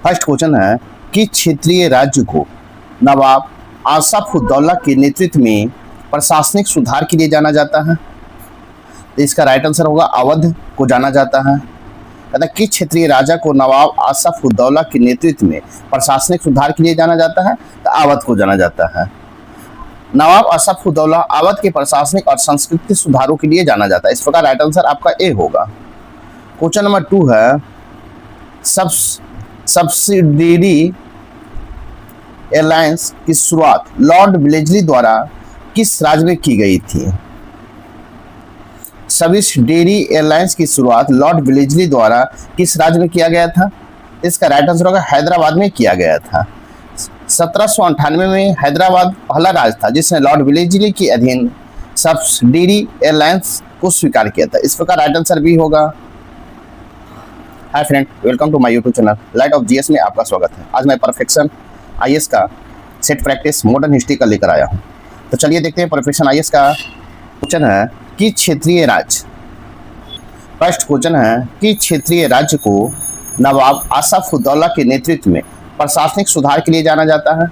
First question है कि क्षेत्रीय राज्य को नवाब आसफ उद्दौला के नेतृत्व में प्रशासनिक सुधार के लिए जाना जाता है। तो इसका राइट आंसर होगा अवध को जाना जाता है। कहता है किस क्षेत्रीय राजा को नवाब आसफ उद्दौला के नेतृत्व में प्रशासनिक सुधार के लिए जाना जाता है, तो अवध को जाना जाता है। नवाब आसफ उद्दौला अवध के प्रशासनिक और सांस्कृतिक सुधारों के लिए जाना जाता है। इस प्रकार राइट आंसर आपका ए होगा। क्वेश्चन नंबर 2 है सब्सिडियरी एयरलाइंस की शुरुआत लॉर्ड वेलेस्ली द्वारा किस राज्य में की गई थी? सब्सिडियरी एयरलाइंस की शुरुआत लॉर्ड वेलेस्ली द्वारा किस राज्य में किया गया था? इसका राइट आंसर होगा हैदराबाद में किया गया था। 1798 में हैदराबाद पहला राज्य था जिसने लॉर्ड वेलेस्ली के अधीन सब्सिडियरी एयरलाइंस को स्वीकार किया था। इस प्रकार राइट आंसर भी होगा। Hi friend, welcome to my YouTube channel light of GS में आपका स्वागत है। आज मैं परफेक्शन आईएएस का सेट प्रैक्टिस मॉडर्न हिस्ट्री का लेकर आया हूं। तो चलिए देखते हैं परफेक्शन आईएएस का क्वेश्चन है कि क्षेत्रीय राज्य। फर्स्ट क्वेश्चन है कि क्षेत्रीय राज्य को नवाब आसफ उद्दौला के नेतृत्व में प्रशासनिक सुधार के लिए जाना जाता है।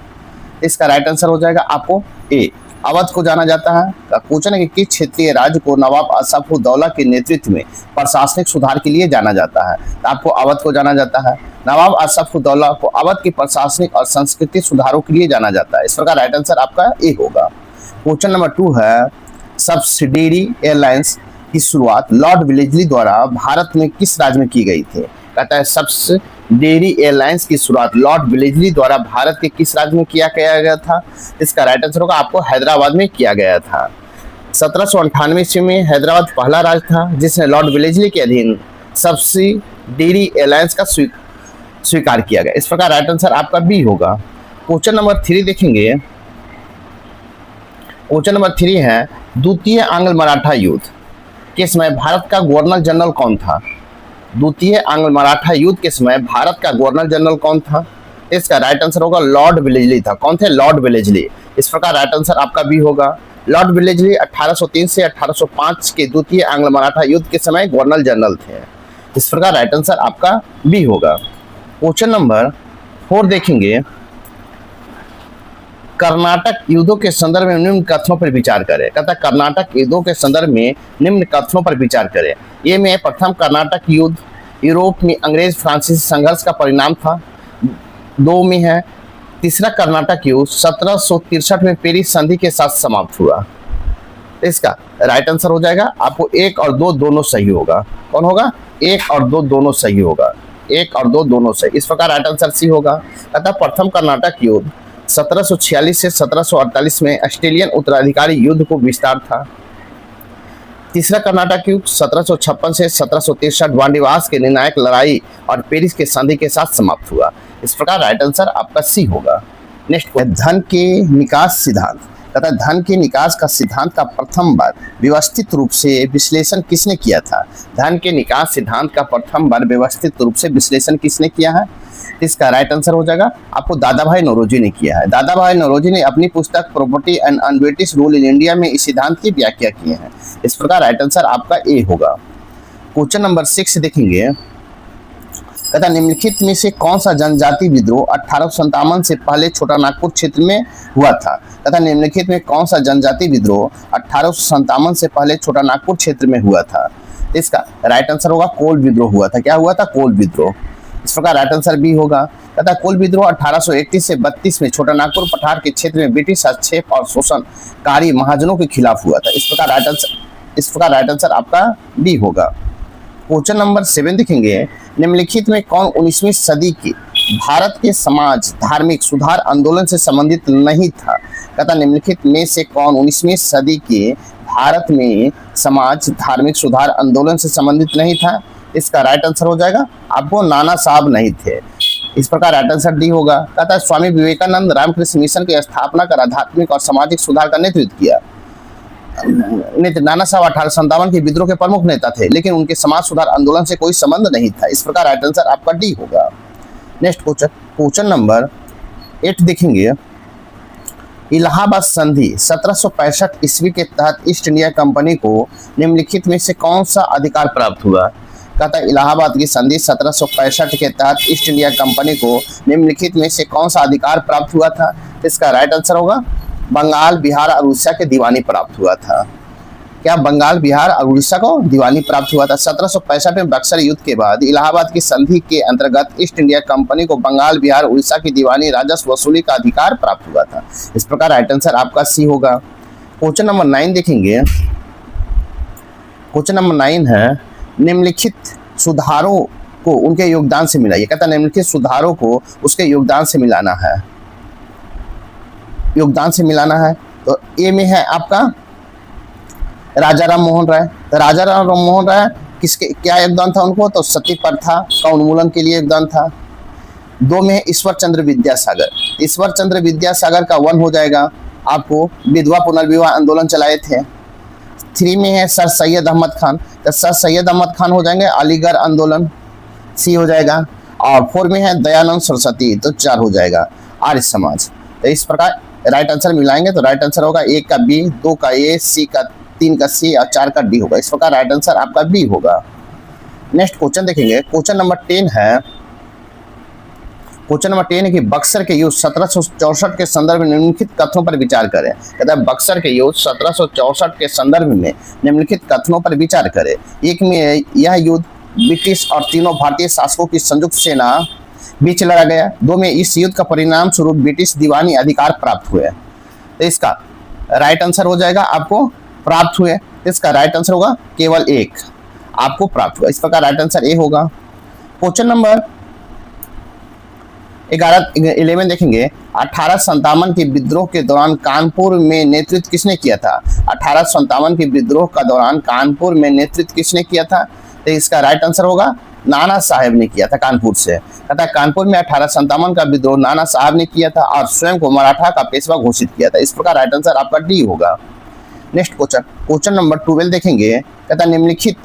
इसका राइट आंसर हो जाएगा आपको ए, अवध को जाना जाता है। क्वेश्चन है कि किस क्षेत्रीय राज्य को नवाब आसफ उद्दौला के नेतृत्व में प्रशासनिक सुधार के लिए जाना जाता है, तो आपको अवध को जाना जाता है। नवाब आसफ उद्दौला को अवध के प्रशासनिक और सांस्कृतिक सुधारों के लिए जाना जाता है। इस प्रकार राइट आंसर आपका ए होगा। क्वेश्चन नंबर 2 है सब्सिडियरी एयरलाइंस की शुरुआत लॉर्ड वेलेस्ली द्वारा भारत में किस राज्य में की गई थी? कहता है सब्सिडियरी एयरलाइंस की शुरुआत लॉर्ड वेलेस्ली द्वारा भारत के किस राज्य में किया गया था? इसका राइट आंसर होगा आपको हैदराबाद में किया गया था। 1798 में हैदराबाद पहला राज्य था जिसने लॉर्ड वेलेस्ली के अधीन सब्सिडियरी एयरलाइंस का स्वीकार किया गया। इस प्रकार राइट आंसर आपका बी होगा। क्वेश्चन नंबर 3 देखेंगे। क्वेश्चन नंबर 3 है द्वितीय आंग्ल मराठा युद्ध के समय भारत का गवर्नर जनरल कौन था? द्वितीय आंग्ल मराठा युद्ध के समय भारत का गवर्नर जनरल कौन था? इसका राइट आंसर होगा लॉर्ड वेलेस्ली था। कौन थे? Lord Wellesley. इस प्रकार राइट आंसर आपका बी होगा। लॉर्ड वेलेस्ली 1803 से 1805 के द्वितीय आंग्ल मराठा युद्ध के समय गवर्नर जनरल थे। इस प्रकार राइट आंसर आपका बी होगा। क्वेश्चन नंबर 4 देखेंगे। कर्नाटक युद्धों के संदर्भ में निम्न कथनों पर विचार करें। कहता है कर्नाटक युद्धों के संदर्भ में निम्न कथनों पर विचार करें। ये में प्रथम कर्नाटक युद्ध यूरोप में अंग्रेज फ्रांसीसी संघर्ष का परिणाम था। 2 में है तीसरा कर्नाटक युद्ध 1763 में पेरिस संधि के साथ समाप्त हुआ। इसका राइट आंसर हो जाएगा आपको 1 और 2 दोनों सही होगा। कौन होगा? 1 और 2 दोनों सही होगा। 1 और 2 दोनों सही। इस प्रकार राइट आंसर सी होगा। कहता प्रथम कर्नाटक युद्ध 1746 से 1748 में ऑस्ट्रेलियन उत्तराधिकारी युद्ध को विस्तार था। तीसरा कर्नाटक युद्ध 1756 से 1763 वाणिवास के निर्णायक लड़ाई और पेरिस के संधि के साथ समाप्त हुआ। इस प्रकार राइट आंसर आपका सी होगा। नेक्स्ट धन के निकास सिद्धांत। कहता है धन के निकास का सिद्धांत का प्रथम बार व्यवस्थित रूप से विश्लेषण किसने किया था? धन के निकास सिद्धांत का प्रथम बार व्यवस्थित रूप से विश्लेषण किसने किया है? इसका राइट आंसर हो जाएगा आपको दादा भाई नौरोजी ने किया है। दादा भाई नौरोजी ने अपनी पुस्तक property and un-British rule in India में इस सिद्धांत की व्याख्या की है। इस प्रकार राइट आंसर आपका ए होगा। क्वेश्चन नंबर 6 देखेंगे। कहता निम्नलिखित में से कौन सा जनजाति विद्रोह 1857 से पहले छोटा नागपुर क्षेत्र में हुआ था? कहता निम्नलिखित में कौन सा जनजाति विद्रोह 1857 से पहले छोटा नागपुर क्षेत्र में हुआ था? इसका राइट आंसर होगा कोल विद्रोह हुआ था। क्या हुआ था? कोल विद्रोह। इस प्रकार राइट आंसर बी होगा। कहता कोल विद्रोह 1831 से 32 में छोटा नागपुर पठार के क्षेत्र में ब्रिटिश हस्तक्षेप और शोषणकारी महाजनों के खिलाफ हुआ था। इस प्रकार राइट आंसर आपका बी होगा। क्वेश्चन नंबर 7 देखेंगे। निम्नलिखित में कौन 19वीं सदी के भारत के समाज धार्मिक सुधार आंदोलन से संबंधित नहीं था? कहता निम्नलिखित में से कौन 19वीं सदी के भारत में समाज धार्मिक सुधार आंदोलन से संबंधित नहीं था? इसका राइट आंसर हो जाएगा आपको नाना साहब नहीं थे। इस प्रकार राइट आंसर डी होगा। कहता है स्वामी विवेकानंद रामकृष्ण मिशन की स्थापना कर आध्यात्मिक और सामाजिक सुधार का नेतृत्व किया। नाना साहब 1857 के विद्रोह के प्रमुख नेता थे, लेकिन उनके समाज सुधार आंदोलन से कोई संबंध नहीं था। इस प्रकार राइट आंसर आपका डी होगा। नेक्स्ट क्वेश्चन नंबर 8 देखेंगे। इलाहाबाद संधि 1765 ईस्वी के तहत ईस्ट इंडिया कंपनी को निम्नलिखित में से कौन सा अधिकार प्राप्त हुआ? कहता है इलाहाबाद की संधि 1765 के तहत ईस्ट इंडिया कंपनी को निम्नलिखित में से कौन सा अधिकार प्राप्त हुआ था? इसका राइट आंसर होगा बंगाल, बिहार और उड़ीसा के दीवानी प्राप्त हुआ था। क्या बंगाल, बिहार और उड़ीसा को दीवानी प्राप्त हुआ था? 1765 में बक्सर युद्ध के बाद इलाहाबाद की संधि के अंतर्गत ईस्ट इंडिया कंपनी को बंगाल, बिहार, उड़ीसा की दीवानी राजस्व वसूली का अधिकार प्राप्त हुआ था। इस प्रकार राइट आंसर आपका सी होगा। क्वेश्चन नंबर 9 देखेंगे। क्वेश्चन नंबर 9 है निम्नलिखित सुधारों को उनके योगदान से मिलाइए। कहता है निम्नलिखित सुधारों को उसके योगदान से मिलाना है। योगदान से मिलाना है तो ए में है आपका राजा राम मोहन राय। तो राजा राम मोहन राय किसके क्या योगदान था उनको? तो सती प्रथा का उन्मूलन के लिए योगदान था। 2 में है ईश्वर चंद्र विद्यासागर। ईश्वर चंद्र विद्यासागर का 1 हो जाएगा आपको विधवा पुनर्विवाह आंदोलन चलाए थे। 3 में है सर सैयद अहमद खान। तो सर सैयद अहमद खान हो जाएंगे अलीगढ़ आंदोलन, सी हो जाएगा। और 4 में है दयानंद सरस्वती, तो 4 हो जाएगा आर्य समाज। तो इस प्रकार राइट आंसर मिलाएंगे तो राइट आंसर होगा 1 का बी, 2 का ए, सी का 3 का सी और 4 का डी होगा। इस प्रकार राइट आंसर आपका बी होगा। नेक्स्ट क्वेश्चन देखेंगे। क्वेश्चन नंबर 10 है। क्वेश्चन नंबर 10 है कि बक्सर के युद्ध 1764 के संदर्भ में निम्नलिखित कथनों पर विचार करें। कहता है बक्सर के युद्ध 1764 के संदर्भ में निम्नलिखित कथनों पर विचार करें। 1 में यह युद्ध ब्रिटिश और तीनों भारतीय शासकों की संयुक्त सेना बीच लड़ा गया। 2 में इस युद्ध का परिणाम स्वरूप ब्रिटिश दीवानी अधिकार प्राप्त हुए। तो इसका राइट आंसर हो जाएगा आपको प्राप्त हुए। इसका राइट आंसर होगा केवल 1 आपको प्राप्त हुआ। इस प्रकार राइट आंसर ए होगा। क्वेश्चन नंबर 11 देखेंगे। 1857 के विद्रोह के दौरान कानपुर में नेतृत्व किसने किया था? 1857 के विद्रोह का दौरान कानपुर में नेतृत्व किसने किया था? तो इसका राइट आंसर होगा नाना साहेब ने किया था कानपुर से। कहता है कानपुर में 1857 का विद्रोह नाना साहब ने किया था और स्वयं को मराठा का पेशवा घोषित किया था। इस प्रकार राइट आंसर आपका डी होगा। नेक्स्ट क्वेश्चन नंबर 12 देखेंगे। कहता है निम्नलिखित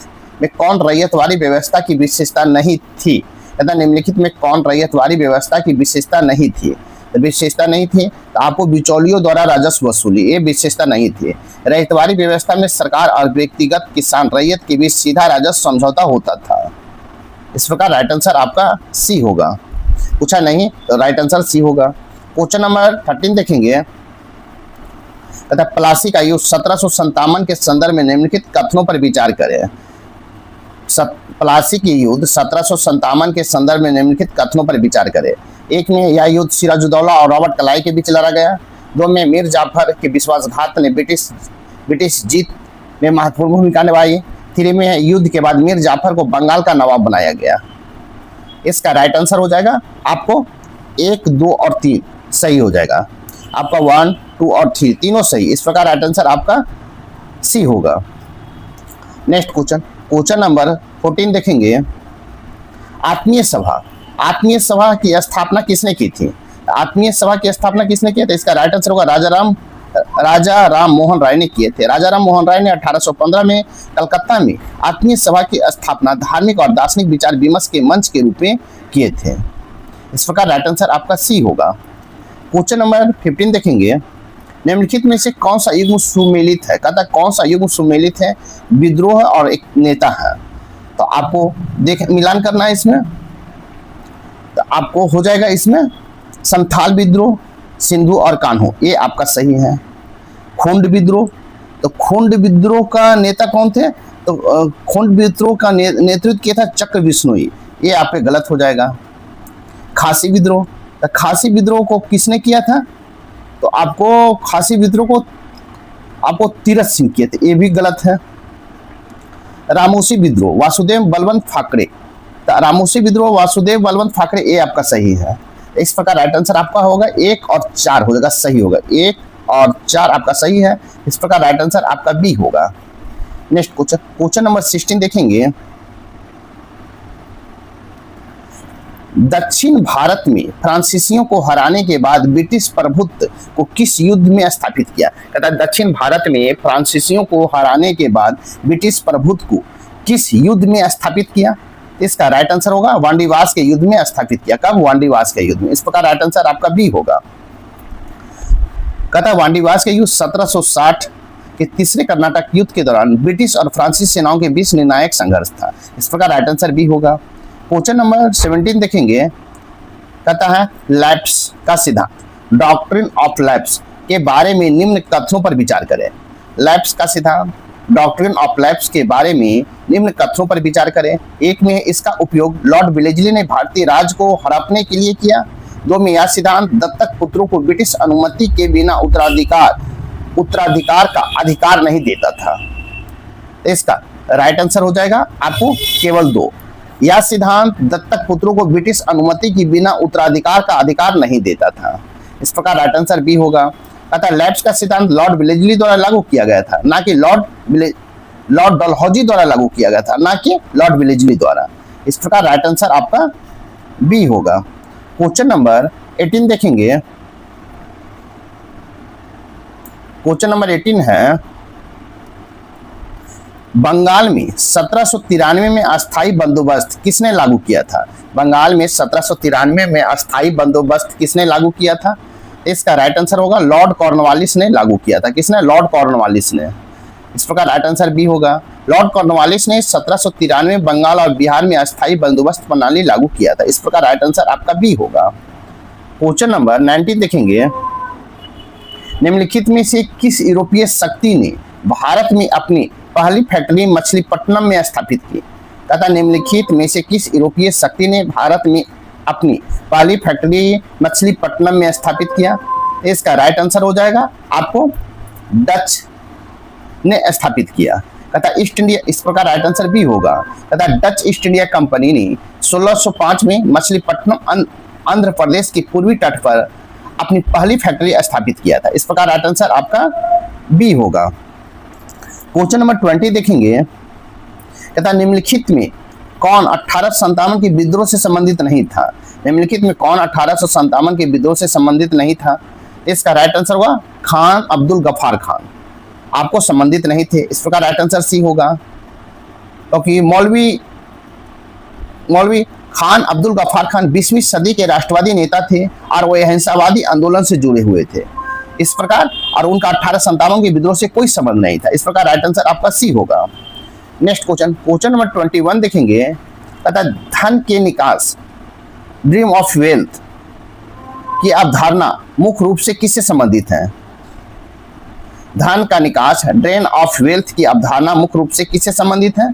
में कौन रैयतवाड़ी व्यवस्था की विशेषता नहीं थी? कहता है निम्नलिखित में कौन रैयतवाड़ी व्यवस्था की विशेषता नहीं थी? तो विशेषता नहीं थी तो आपको बिचौलियों द्वारा राजस्व वसूली, ये विशेषता नहीं थी। रैयतवाड़ी व्यवस्था में सरकार और व्यक्तिगत किसान रैयत के बीच सीधा राजस्व समझौता होता था। इस प्रकार राइट आंसर आपका सी होगा। पूछा नहीं तो राइट आंसर सी होगा। क्वेश्चन नंबर 13 देखेंगे। कहता है प्लासी का युद्ध 1757 के संदर्भ में निम्नलिखित कथनों पर विचार करें। प्लासी की युद्ध 1757 के संदर्भ में निम्नलिखित कथनों पर विचार करें। 1 में यह युद्ध सिराजुद्दौला और रॉबर्ट क्लाइव के बीच लड़ा गया। 2 में मीर जाफर के विश्वासघात ने ब्रिटिश जीत में महत्वपूर्ण भूमिका निभाई। 3 में युद्ध के बाद मीर जाफर को बंगाल का नवाब बनाया गया। इसका राइट आंसर हो जाएगा आपको 1, 2 और 3 सही हो जाएगा। आपका 1, 2 और 3 तीनों सही। इस प्रकार राइट आंसर आपका सी होगा। नेक्स्ट क्वेश्चन नंबर 14 देखेंगे। आत्मीय सभा की स्थापना किसने की थी? आत्मीय सभा की स्थापना किसने की? तो इसका राइट आंसर होगा राजा राम मोहन राय ने किए थे। राजा राम मोहन राय ने 1815 में कलकत्ता में आत्मीय सभा की स्थापना धार्मिक और दार्शनिक विचार विमर्श के मंच के रूप में किए थे। इस प्रकार राइट आंसर आपका सी होगा। क्वेश्चन नंबर 15 देखेंगे। निम्नलिखित में से कौन सा युग्म सुमेलित है? कहता है कौन सा युग्म सुमेलित है? विद्रोह और एक नेता है। तो आपको मिलान करना है इसमें। तो आपको हो जाएगा इसमें संथाल विद्रोह, सिंधु और कान्हो, ये आपका सही है। खोंड विद्रोह, तो खोंड विद्रोह का नेता कौन थे? तो खोंड विद्रोह का नेतृत्व किया था चक्र बिश्नोई, ये आप पे गलत हो जाएगा। खासी विद्रोह, तो खासी विद्रोह को किसने किया था? तो आपको खासी विद्रोह को आपको तीरथ सिंह किए थे, ये भी गलत है। रामोसी विद्रोह वासुदेव बलवंत ठाकरे, तो रामोसी विद्रोह वासुदेव बलवंत ठाकरे, ये आपका सही है। इस प्रकार राइट आंसर आपका होगा 1 और 4 हो जाएगा, सही होगा। 1 और 4 आपका सही है। इस प्रकार राइट आंसर आपका बी होगा। नेक्स्ट क्वेश्चन नंबर 16 देखेंगे। दक्षिण भारत में फ्रांसीसियों को हराने के बाद ब्रिटिश प्रभुत्व को किस युद्ध में स्थापित किया? कहता है दक्षिण भारत में फ्रांसीसियों को हराने के बाद ब्रिटिश प्रभुत्व को किस युद्ध में स्थापित किया? इसका राइट आंसर होगा वांडीवास के युद्ध में स्थापित किया। कब? वांडीवास के युद्ध में। इस प्रकार राइट आंसर आपका बी होगा। कहता है वांडीवास के युद्ध 1760 कि तीसरे कर्नाटक युद्ध के दौरान ब्रिटिश और फ्रांसीसी सेनाओं के बीच निर्णायक संघर्ष था। इस प्रकार राइट आंसर बी होगा। क्वेश्चन नंबर 17 देखेंगे, कहता है लैप्स का सिद्धांत, डॉक्ट्रिन ऑफ लैप्स के बारे में निम्न कथनों पर विचार करें। लैप्स का सिद्धांत, डॉक्ट्रिन ऑफ लैप्स के बारे में निम्न कथनों पर विचार करें। एक में इसका उपयोग लॉर्ड वेलेस्ली ने भारतीय राज को हड़पने के लिए किया। दो में यह सिद्धांत दत्तक पुत्रों को ब्रिटिश अनुमति के बिना उत्तराधिकार का अधिकार नहीं देता था। इसका राइट आंसर हो जाएगा आपको केवल दो। यह सिद्धांत दत्तक पुत्रों को ब्रिटिश अनुमति के बिना उत्तराधिकार का अधिकार नहीं देता था। इस प्रकार राइट आंसर बी होगा। अतः लैप्स का सिद्धांत लॉर्ड वेलेस्ली द्वारा लागू किया गया था, ना कि लॉर्ड डलहौजी द्वारा लागू किया गया था, ना कि लॉर्ड वेलेस्ली द्वारा। इस प्रकार राइट आंसर आपका बी होगा। क्वेश्चन नंबर 18 देखेंगे। क्वेश्चन नंबर 18 है, बंगाल में 1793 में अस्थायी बंदोबस्त किसने लागू किया था? बंगाल में 1793 में अस्थायी बंदोबस्त किसने लागू किया था? इसका राइट आंसर होगा लॉर्ड कॉर्नवालिस ने लागू किया था। किसने? लॉर्ड कॉर्नवालिस ने। इस प्रकार राइट आंसर बी होगा। लॉर्ड कॉर्नवालिस ने 1793 में बंगाल और बिहार में अस्थायी बंदोबस्त प्रणाली लागू किया था। इस प्रकार राइट आंसर आपका बी होगा। क्वेश्चन नंबर 19 देखेंगे, निम्नलिखित में से किस यूरोपीय शक्ति ने भारत में अपनी पहली फैक्ट्री मछलीपट्टनम में स्थापित की? तथा निम्नलिखित में से किस यूरोपीय शक्ति ने भारत में अपनी पहली फैक्ट्री मछलीपट्टनम में स्थापित किया? इसका राइट आंसर हो जाएगा आपको डच ने स्थापित किया तथा ईस्ट इंडिया। इस प्रकार राइट आंसर भी होगा तथा डच ईस्ट इंडिया कंपनी ने 1605 में मछलीपट्टनम आंध्र प्रदेश के पूर्वी तट पर अपनी पहली फैक्ट्री स्थापित किया था। इस प्रकार राइट आंसर आपका बी होगा। क्वेश्चन नंबर 20 देखेंगे, तथा निम्नलिखित में कौन 1857 के विद्रोह से संबंधित नहीं था? निम्नलिखित में कौन 1857 के विद्रोह से संबंधित नहीं था? इसका राइट आंसर होगा खान अब्दुल गफ्फार खान, आपको संबंधित नहीं थे। इस प्रकार राइट आंसर सी होगा, क्योंकि मौलवी खान अब्दुल गफ्फार खान 20वीं सदी के राष्ट्रवादी नेता थे और वो अहिंसावादी आंदोलन से जुड़े हुए थे। इस प्रकार और उनका 1857 के विद्रोह से कोई संबंध नहीं था। इस प्रकार राइट आंसर आपका सी होगा। नेक्स्ट क्वेश्चन नंबर 21 देखेंगे, तथा धन के निकास ड्रीम ऑफ वेल्थ की अवधारणा मुख्य रूप से किससे संबंधित है? धन का निकास ड्रेन ऑफ वेल्थ की अवधारणा मुख्य रूप से किससे संबंधित है?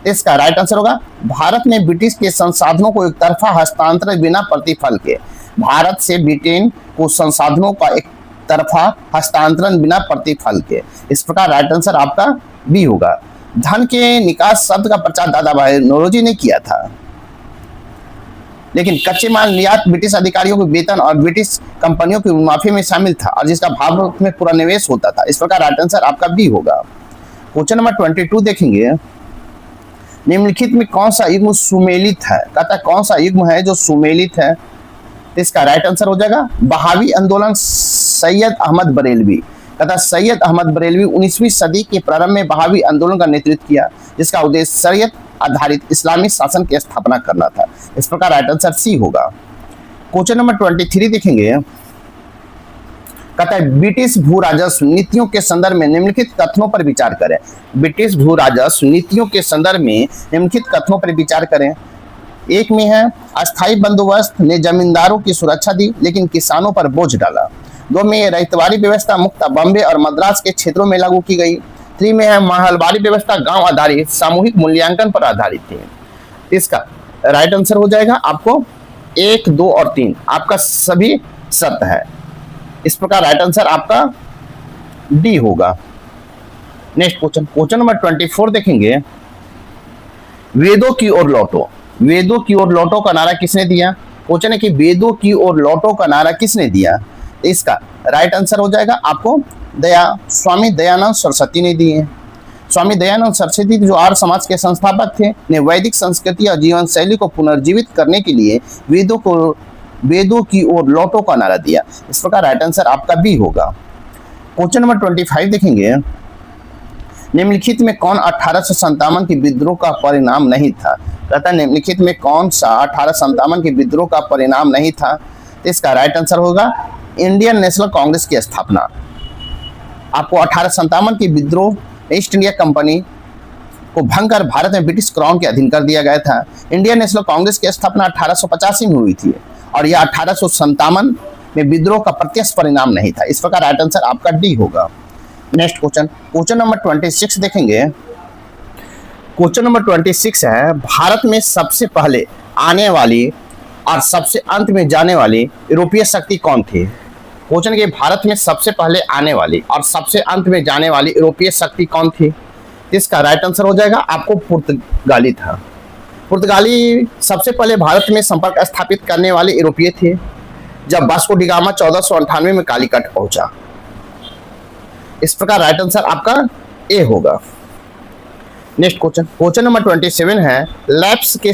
इसका राइट आंसर होगा भारत में ब्रिटिश के संसाधनों को एक तरफा हस्तांतरण बिना प्रतिफल के। भारत से ब्रिटेन को संसाधनों का एक तरफा हस्तांतरण बिना प्रतिफल के। इस प्रकार राइट आंसर आपका बी होगा। धन के निकास शब्द का प्रचार दादा भाई नौरोजी ने किया था, लेकिन कच्चे माल निर्यात ब्रिटिश अधिकारियों के वेतन और ब्रिटिश कंपनियों के मुनाफे में शामिल था और जिसका भारत में पूरा निवेश होता था। इस प्रकार राइट आंसर आपका बी होगा। क्वेश्चन नंबर 22 देखेंगे, निम्नलिखित में कौन सा युग्म सुमेलित है? कहता है कौन सा युग्म है जो सुमेलित है? इसका राइट आंसर हो जाएगा बहावी आंदोलन सैयद अहमद बरेलवी। कहता सैयद अहमद बरेलवी 19वीं सदी के प्रारंभ में बहावी आंदोलन का नेतृत्व किया, जिसका उद्देश्य शरीयत आधारित इस्लामी शासन की स्थापना करना था। इस प्रकार राइट आंसर सी होगा। क्वेश्चन नंबर 23 देखेंगे, कहता है ब्रिटिश भू राजस्व नीतियों के संदर्भ में निम्नलिखित कथनों पर विचार करें। ब्रिटिश भू राजस्व नीतियों के संदर्भ में निम्नलिखित कथनों पर विचार करें। एक में है अस्थायी बंदोबस्त ने जमींदारों की सुरक्षा दी लेकिन किसानों पर बोझ डाला। दो में रईतवारी व्यवस्था मुख्यतः बॉम्बे और मद्रास के क्षेत्रों में लागू की गई। 3 में है महलवारी व्यवस्था गांव आधारित सामूहिक मूल्यांकन पर आधारित थी। इसका राइट आंसर हो जाएगा आपको 1, 2 और 3 आपका सभी सत्य है। इस प्रकार राइट आंसर आपका डी होगा। नेक्स्ट क्वेश्चन नंबर 24 देखेंगे, वेदों की ओर लौटो। वेदों की ओर लौटो का नारा किसने दिया? क्वेश्चन है कि वेदों की ओर लौटो का नारा किसने दिया? इसका राइट आंसर हो जाएगा आपको स्वामी दयानंद सरस्वती ने दिए। स्वामी दयानंद सरस्वती जो आर्य समाज के संस्थापक थे, ने वैदिक संस्कृति और जीवन शैली को पुनर्जीवित करने के लिए वेदों की ओर लौटो का नारा दिया। इस प्रकार राइट आंसर आपका बी होगा। क्वेश्चन नंबर 25 देखेंगे, निम्नलिखित में कौन 1857 के विद्रोह का परिणाम नहीं था? कहता निम्नलिखित में कौन सा 1857 के विद्रोह का परिणाम नहीं था? इसका राइट आंसर होगा इंडियन नेशनल कांग्रेस की स्थापना। आपको 1857 के विद्रोह ईस्ट इंडिया कंपनी को भंग कर भारत में ब्रिटिश क्राउन के अधीन कर दिया गया था। इंडियन नेशनल कांग्रेस की स्थापना 1885 में हुई थी और यह 1857 में विद्रोह का प्रत्यक्ष परिणाम नहीं था। इस प्रकार राइट आंसर आपका डी होगा। नेक्स्ट क्वेश्चन नंबर 26 देखेंगे। क्वेश्चन नंबर 26 है, भारत में सबसे पहले आने वाली और सबसे अंत में जाने वाली यूरोपीय शक्ति कौन थी? क्वेश्चन के भारत में सबसे पहले आने वाली और सबसे अंत में जाने वाली यूरोपीय शक्ति कौन थी? इसका राइट आंसर हो जाएगा आपको पुर्तगाली था। पुर्तगाली सबसे पहले भारत में संपर्क स्थापित करने वाले यूरोपीय थे जब वास्को डी गामा 1498 में कालीकट पहुंचा। इस प्रकार राइट आंसर आपका ए होगा। नेक्स्ट क्वेश्चन नंबर 27 है, लैप्स के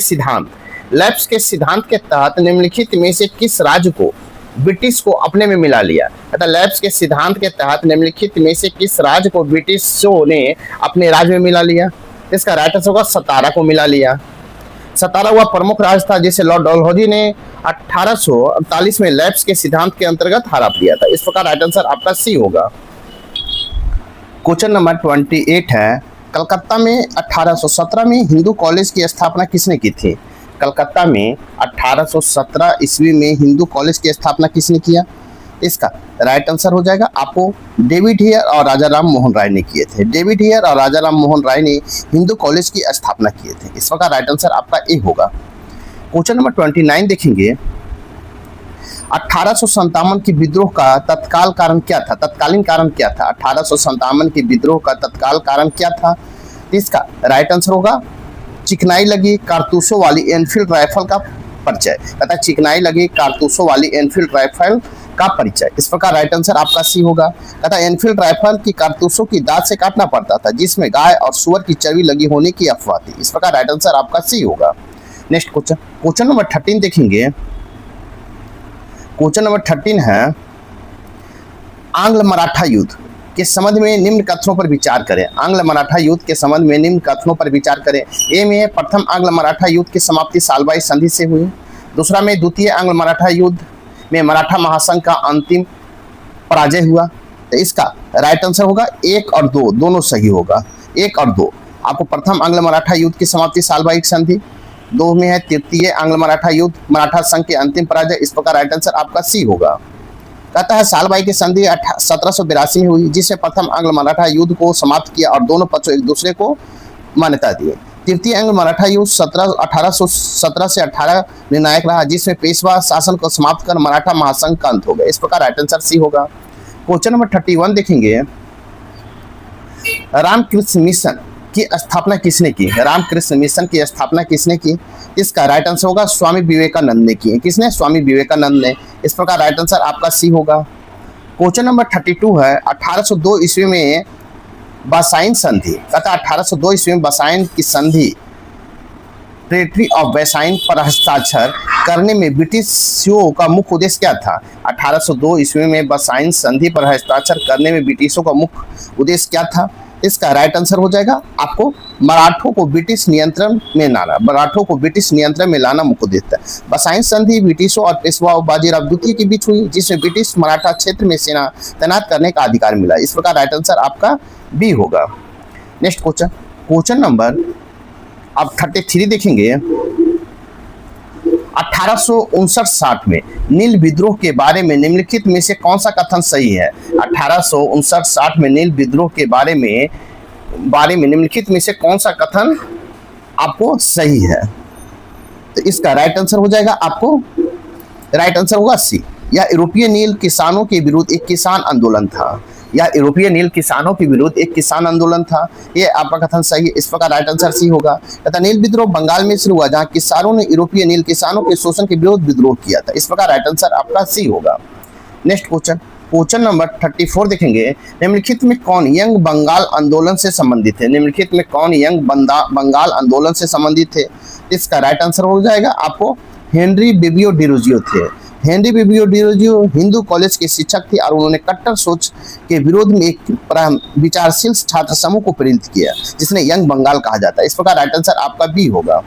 सिद्धांत के तहत निम्नलिखित में से किस राज्य को ब्रिटिश को अपने में मिला लिया? अतः लैप्स के सिद्धांत के तहत निम्नलिखित में से किस राज्य को ब्रिटिशों ने अपने राज्य में मिला लिया? इसका राइट आंसर होगा सतारा को मिला लिया। सतारा वह प्रमुख राज्य था जिसे लॉर्ड डलहौजी ने 1848 में लैप्स के सिद्धांत के अंतर्गत हड़प दिया था। इस प्रकार राइट आंसर आपका सी होगा। क्वेश्चन नंबर 28 है, कलकत्ता में 1817 में हिंदू कॉलेज की स्थापना किसने की थी? कलकत्ता में 1817 ईस्वी में हिंदू कॉलेज की स्थापना किसने किया? इसका राइट आंसर हो जाएगा आपको डेविड हेयर और राजा राम मोहन राय ने किए थे। डेविड हेयर और राजा राम मोहन राय ने हिंदू कॉलेज की स्थापना किए थे। इस प्रकार राइट आंसर आपका ए होगा। क्वेश्चन नंबर 29 देखेंगे। 1857 के विद्रोह का तत्काल कारण क्या था? तत्कालीन कारण क्या था? 1857 के विद्रोह का तत्काल कारण क्या था? इसका राइट आंसर होगा चिकनाई लगी कारतूसों वाली एनफील्ड राइफल का परिचय। तथा चिकनाई लगी कारतूसों वाली एनफील्ड राइफल का परिचय। इस प्रकार राइट आंसर आपका सी होगा। तथा एनफील्ड राइफल की कारतूसों की दांत से काटना पड़ता था जिसमें गाय और सुअर की चर्बी लगी होने की अफवाह थी। इस प्रकार राइट आंसर आपका सी होगा। नेक्स्ट क्वेश्चन नंबर 13 देखेंगे। क्वेश्चन नंबर 13 है, आंग्ल मराठा युद्ध के संबंध में निम्न कथनों पर विचार करें। आंग्ल मराठा युद्ध के संबंध में निम्न कथनों पर विचार करें। ए में प्रथम आंग्ल मराठा युद्ध की समाप्ति सालबाई संधि से हुई। दूसरा में द्वितीय आंग्ल मराठा युद्ध में मराठा महासंघ का अंतिम पराजय हुआ। तो इसका राइट आंसर होगा 1 और 2 दोनों सही होगा। 1 और 2 आपको प्रथम आंग्ल मराठा युद्ध की समाप्ति सालबाई संधि, 2 में है तृतीय आंग्ल मराठा युद्ध मराठा संघ के अंतिम पराजय। इस प्रकार राइट आंसर आपका सी होगा। कहता है सालबाई की संधि 1782 में हुई जिससे प्रथम आंग्ल मराठा युद्ध को समाप्त किया और दोनों पक्षों एक दूसरे को मान्यता दिए। तृतीय आंग्ल मराठा युद्ध 1817 से 18 निर्णायक रहा जिसमें पेशवा शासन को समाप्त कर मराठा महासंघ का अंत हो गया। इस प्रकार राइट आंसर सी होगा। क्वेश्चन नंबर 31 देखेंगे। रामकृष्ण मिशन की स्थापना किसने की? रामकृष्ण मिशन की स्थापना किसने की? इसका राइट आंसर होगा स्वामी विवेकानंद ने की। किसने? स्वामी विवेकानंद ने। इस प्रकार राइट आंसर आपका सी होगा। क्वेश्चन नंबर 32 है, 1802 ईस्वी में बसाइन संधि। कहता 1802 ईस्वी में बसाइन की संधि ट्रीटी ऑफ वैसाइन पर हस्ताक्षर करने में ब्रिटिशों का मुख्य उद्देश्य क्या था? 1802 ईस्वी में बसाइन संधि पर हस्ताक्षर करने में ब्रिटिशों का मुख्य उद्देश्य क्या था? इसका राइट आंसर हो जाएगा आपको मराठों को ब्रिटिश नियंत्रण में लाना मुख्य उद्देश्य था। बसाइन संधि ब्रिटिशों और पेशवा बाजीराव द्वितीय के बीच हुई जिसमें ब्रिटिश मराठा क्षेत्र में सेना तैनात करने का अधिकार मिला। इस प्रकार राइट आंसर आपका बी होगा। नेक्स्ट क्वेश्चन नंबर आप 33 देखेंगे। 1859-60 में नील विद्रोह के बारे में निम्नलिखित में से कौन सा कथन सही है? 1859-60 में नील विद्रोह के बारे में निम्नलिखित में से कौन सा कथन आपको सही है? तो इसका राइट आंसर हो जाएगा आपको राइट आंसर होगा सी। यह यूरोपीय नील किसानों के विरुद्ध एक किसान आंदोलन था। यह यूरोपीय नील किसानों के विरुद्ध एक किसान आंदोलन था। ये आपका कथन सही है। इस प्रकार राइट आंसर सी होगा। तथा नील विद्रोह बंगाल में शुरू हुआ जहां किसानों ने यूरोपीय नील किसानों के शोषण के विरुद्ध विद्रोह किया था। इस प्रकार राइट आंसर आपका सी होगा। नेक्स्ट क्वेश्चन नंबर 34 देखेंगे। निम्नलिखित में कौन यंग बंगाल आंदोलन से संबंधित है? निम्नलिखित में कौन यंग बंगाल आंदोलन से संबंधित है? इसका राइट आंसर हो जाएगा आपको हेनरी बेबियो डिरोजियो थे। हेनरी बेबियो डिरोजियो हिंदू कॉलेज के शिक्षक थे और उन्होंने कट्टर सोच के विरोध में एक विचारशील छात्र समूह को प्रेरित किया जिसने यंग बंगाल कहा जाता है। इस प्रकार राइट आंसर आपका बी होगा।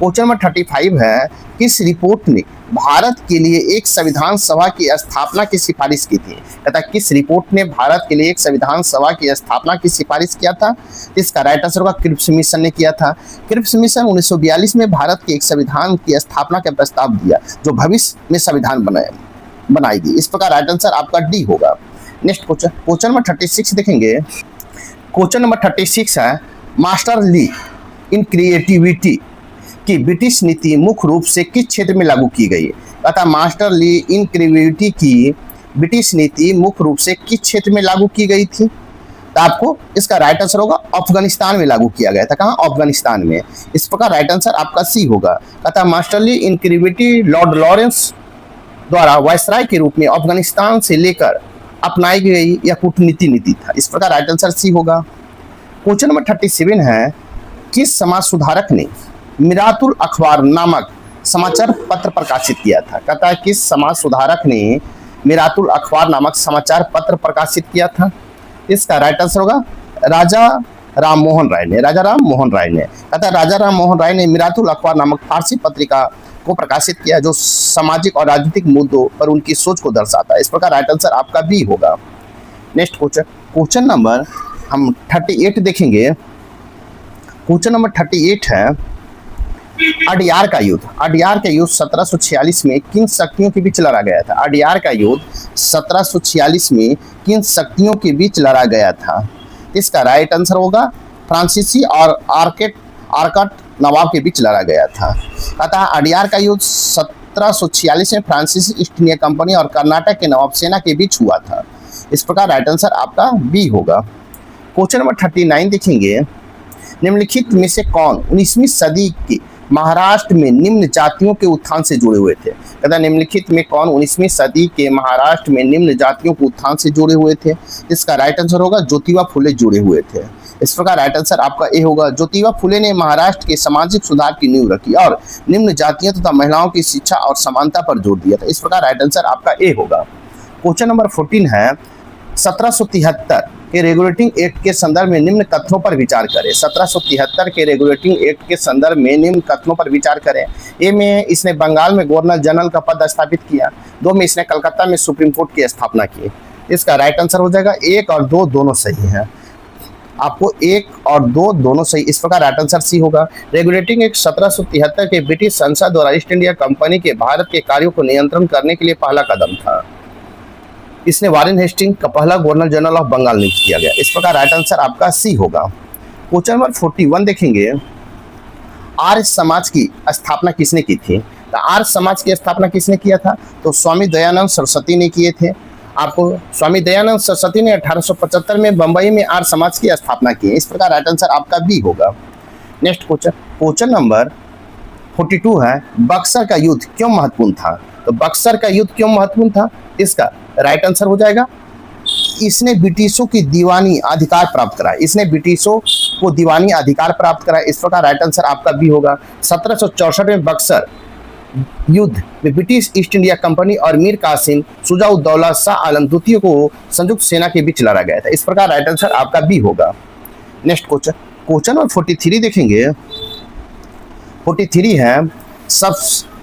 क्वेश्चन नंबर 35 है, किस रिपोर्ट ने भारत के लिए एक संविधान सभा की स्थापना की सिफारिश की थी? कहता किस रिपोर्ट ने भारत के लिए एक संविधान सभा की स्थापना की सिफारिश किया था? इसका राइट आंसर होगा क्रिप्स मिशन ने किया था। क्रिप्स मिशन 1942 में भारत के एक संविधान की स्थापना का प्रस्ताव दिया जो भविष्य में संविधान बनाएगी। इस प्रकार राइट आंसर आपका डी होगा। नेक्स्ट क्वेश्चन नंबर 36 देखेंगे। क्वेश्चन नंबर 36 है, मास्टर ली इन क्रिएटिविटी की ब्रिटिश नीति मुख्य रूप से किस क्षेत्र में लागू की गई? अतः मास्टर ली इन क्रिएटिविटी की ब्रिटिश नीति मुख्य रूप से किस क्षेत्र में लागू की गई थी? तो आपको इसका राइट आंसर होगा अफगानिस्तान में लागू किया गया था। कहाँ? अफगानिस्तान में। इस प्रकार राइट आंसर आपका सी होगा। अतः मास्टर ली इन क्रिएटिविटी लॉर्ड लॉरेंस द्वारा वायसराय के रूप में अफगानिस्तान से लेकर अपनाई गई यह कूटनीति नीति था। इस प्रकार राइट आंसर सी होगा। क्वेश्चन नंबर 37 है, किस समाज सुधारक ने मिरातुल अखबार नामक समाचार पत्र प्रकाशित किया था? कहता है किस समाज सुधारक ने मिरातुल अखबार नामक समाचार पत्र प्रकाशित किया था? इसका राइट आंसर होगा राजा राम मोहन राय ने। राजा राम मोहन राय ने। कहता है राजा राम मोहन राय ने मिरातुल अखबार नामक फारसी पत्रिका को प्रकाशित किया जो सामाजिक और राजनीतिक मुद्दों पर उनकी सोच को दर्शाता है। इस प्रकार राइट आंसर आपका बी होगा। नेक्स्ट क्वेश्चन नंबर हम 38 देखेंगे। क्वेश्चन नंबर 38 है, अडयार का युद्ध। अडयार का युद्ध 1746 में किन शक्तियों के बीच लड़ा गया था? अडयार का युद्ध 1746 में किन शक्तियों के बीच लड़ा गया था? इसका राइट आंसर होगा फ्रांसीसी और आर्कट नवाब के बीच लड़ा गया था। अतः अडयार का युद्ध 1746 में फ्रांसीसी ईस्ट इंडिया कंपनी और कर्नाटक के नवाब सेना के बीच हुआ था। इस प्रकार राइट आंसर आपका बी होगा। क्वेश्चन नंबर 39 देखेंगे। निम्नलिखित में से कौन 19वीं सदी के महाराष्ट्र में निम्न जातियों के उत्थान से जुड़े हुए थे? कहता निम्नलिखित में कौन 19वीं सदी के महाराष्ट्र में निम्न जातियों के उत्थान से जुड़े हुए थे? इसका राइट आंसर होगा ज्योतिबा फुले जुड़े हुए थे। इस प्रकार राइट आंसर आपका ए होगा। ज्योतिबा फुले ने महाराष्ट्र के सामाजिक सुधार की नींव रखी और निम्न जातियों तथा महिलाओं की शिक्षा और समानता पर जोर दिया था। इस प्रकार राइट आंसर आपका ए होगा। क्वेश्चन नंबर 14 है, 1773 के रेगुलेटिंग एक्ट के संदर्भ में निम्न कथनों पर विचार करें। 1773 के रेगुलेटिंग एक्ट के संदर्भ में निम्न कथनों पर विचार करें। ए में इसने बंगाल में गवर्नर जनरल का पद स्थापित किया। 2 में इसने कलकत्ता में सुप्रीम कोर्ट की स्थापना की। इसका राइट आंसर हो जाएगा 1 और 2 दोनों सही है। आपको 1 और 2 दोनों सही। इस प्रकार राइट आंसर सी होगा। रेगुलेटिंग एक्ट 1773 के ब्रिटिश संसद द्वारा ईस्ट इंडिया कंपनी के भारत के कार्यों को नियंत्रण करने के लिए पहला कदम था। इसने वारेन हेस्टिंग का पहला गवर्नर जनरल ऑफ बंगाल नियुक्त किया गया। इस प्रकार राइट आंसर आपका सी होगा। क्वेश्चन नंबर 41 देखेंगे। आर्य समाज की स्थापना किसने की थी? तो आर्य समाज की स्थापना किसने किया था? तो स्वामी दयानंद सरस्वती ने किए थे। आपको स्वामी दयानंद सरस्वती ने 1875 में बंबई में आर्य समाज की स्थापना की। इस प्रकार राइट आंसर आपका बी होगा। नेक्स्ट क्वेश्चन नंबर 42 है, बक्सर का युद्ध क्यों महत्वपूर्ण था? तो बक्सर का युद्ध क्यों महत्वपूर्ण था? इसका राइट आंसर हो जाएगा इसने ब्रिटिशों की दीवानी अधिकार प्राप्त करा। इसने ब्रिटिशों को दीवानी अधिकार प्राप्त करा। इस प्रकार राइट आंसर आपका बी होगा। 1764 में बक्सर युद्ध में ब्रिटिश ईस्ट इंडिया कंपनी और मीर कासिम शुजा-उद-दौला शाह आलम द्वितीय को संयुक्त सेना के बीच लड़ा गया था। इस प्रकार राइट आंसर आपका बी होगा। नेक्स्ट क्वेश्चन नंबर 43 देखेंगे। 43 है,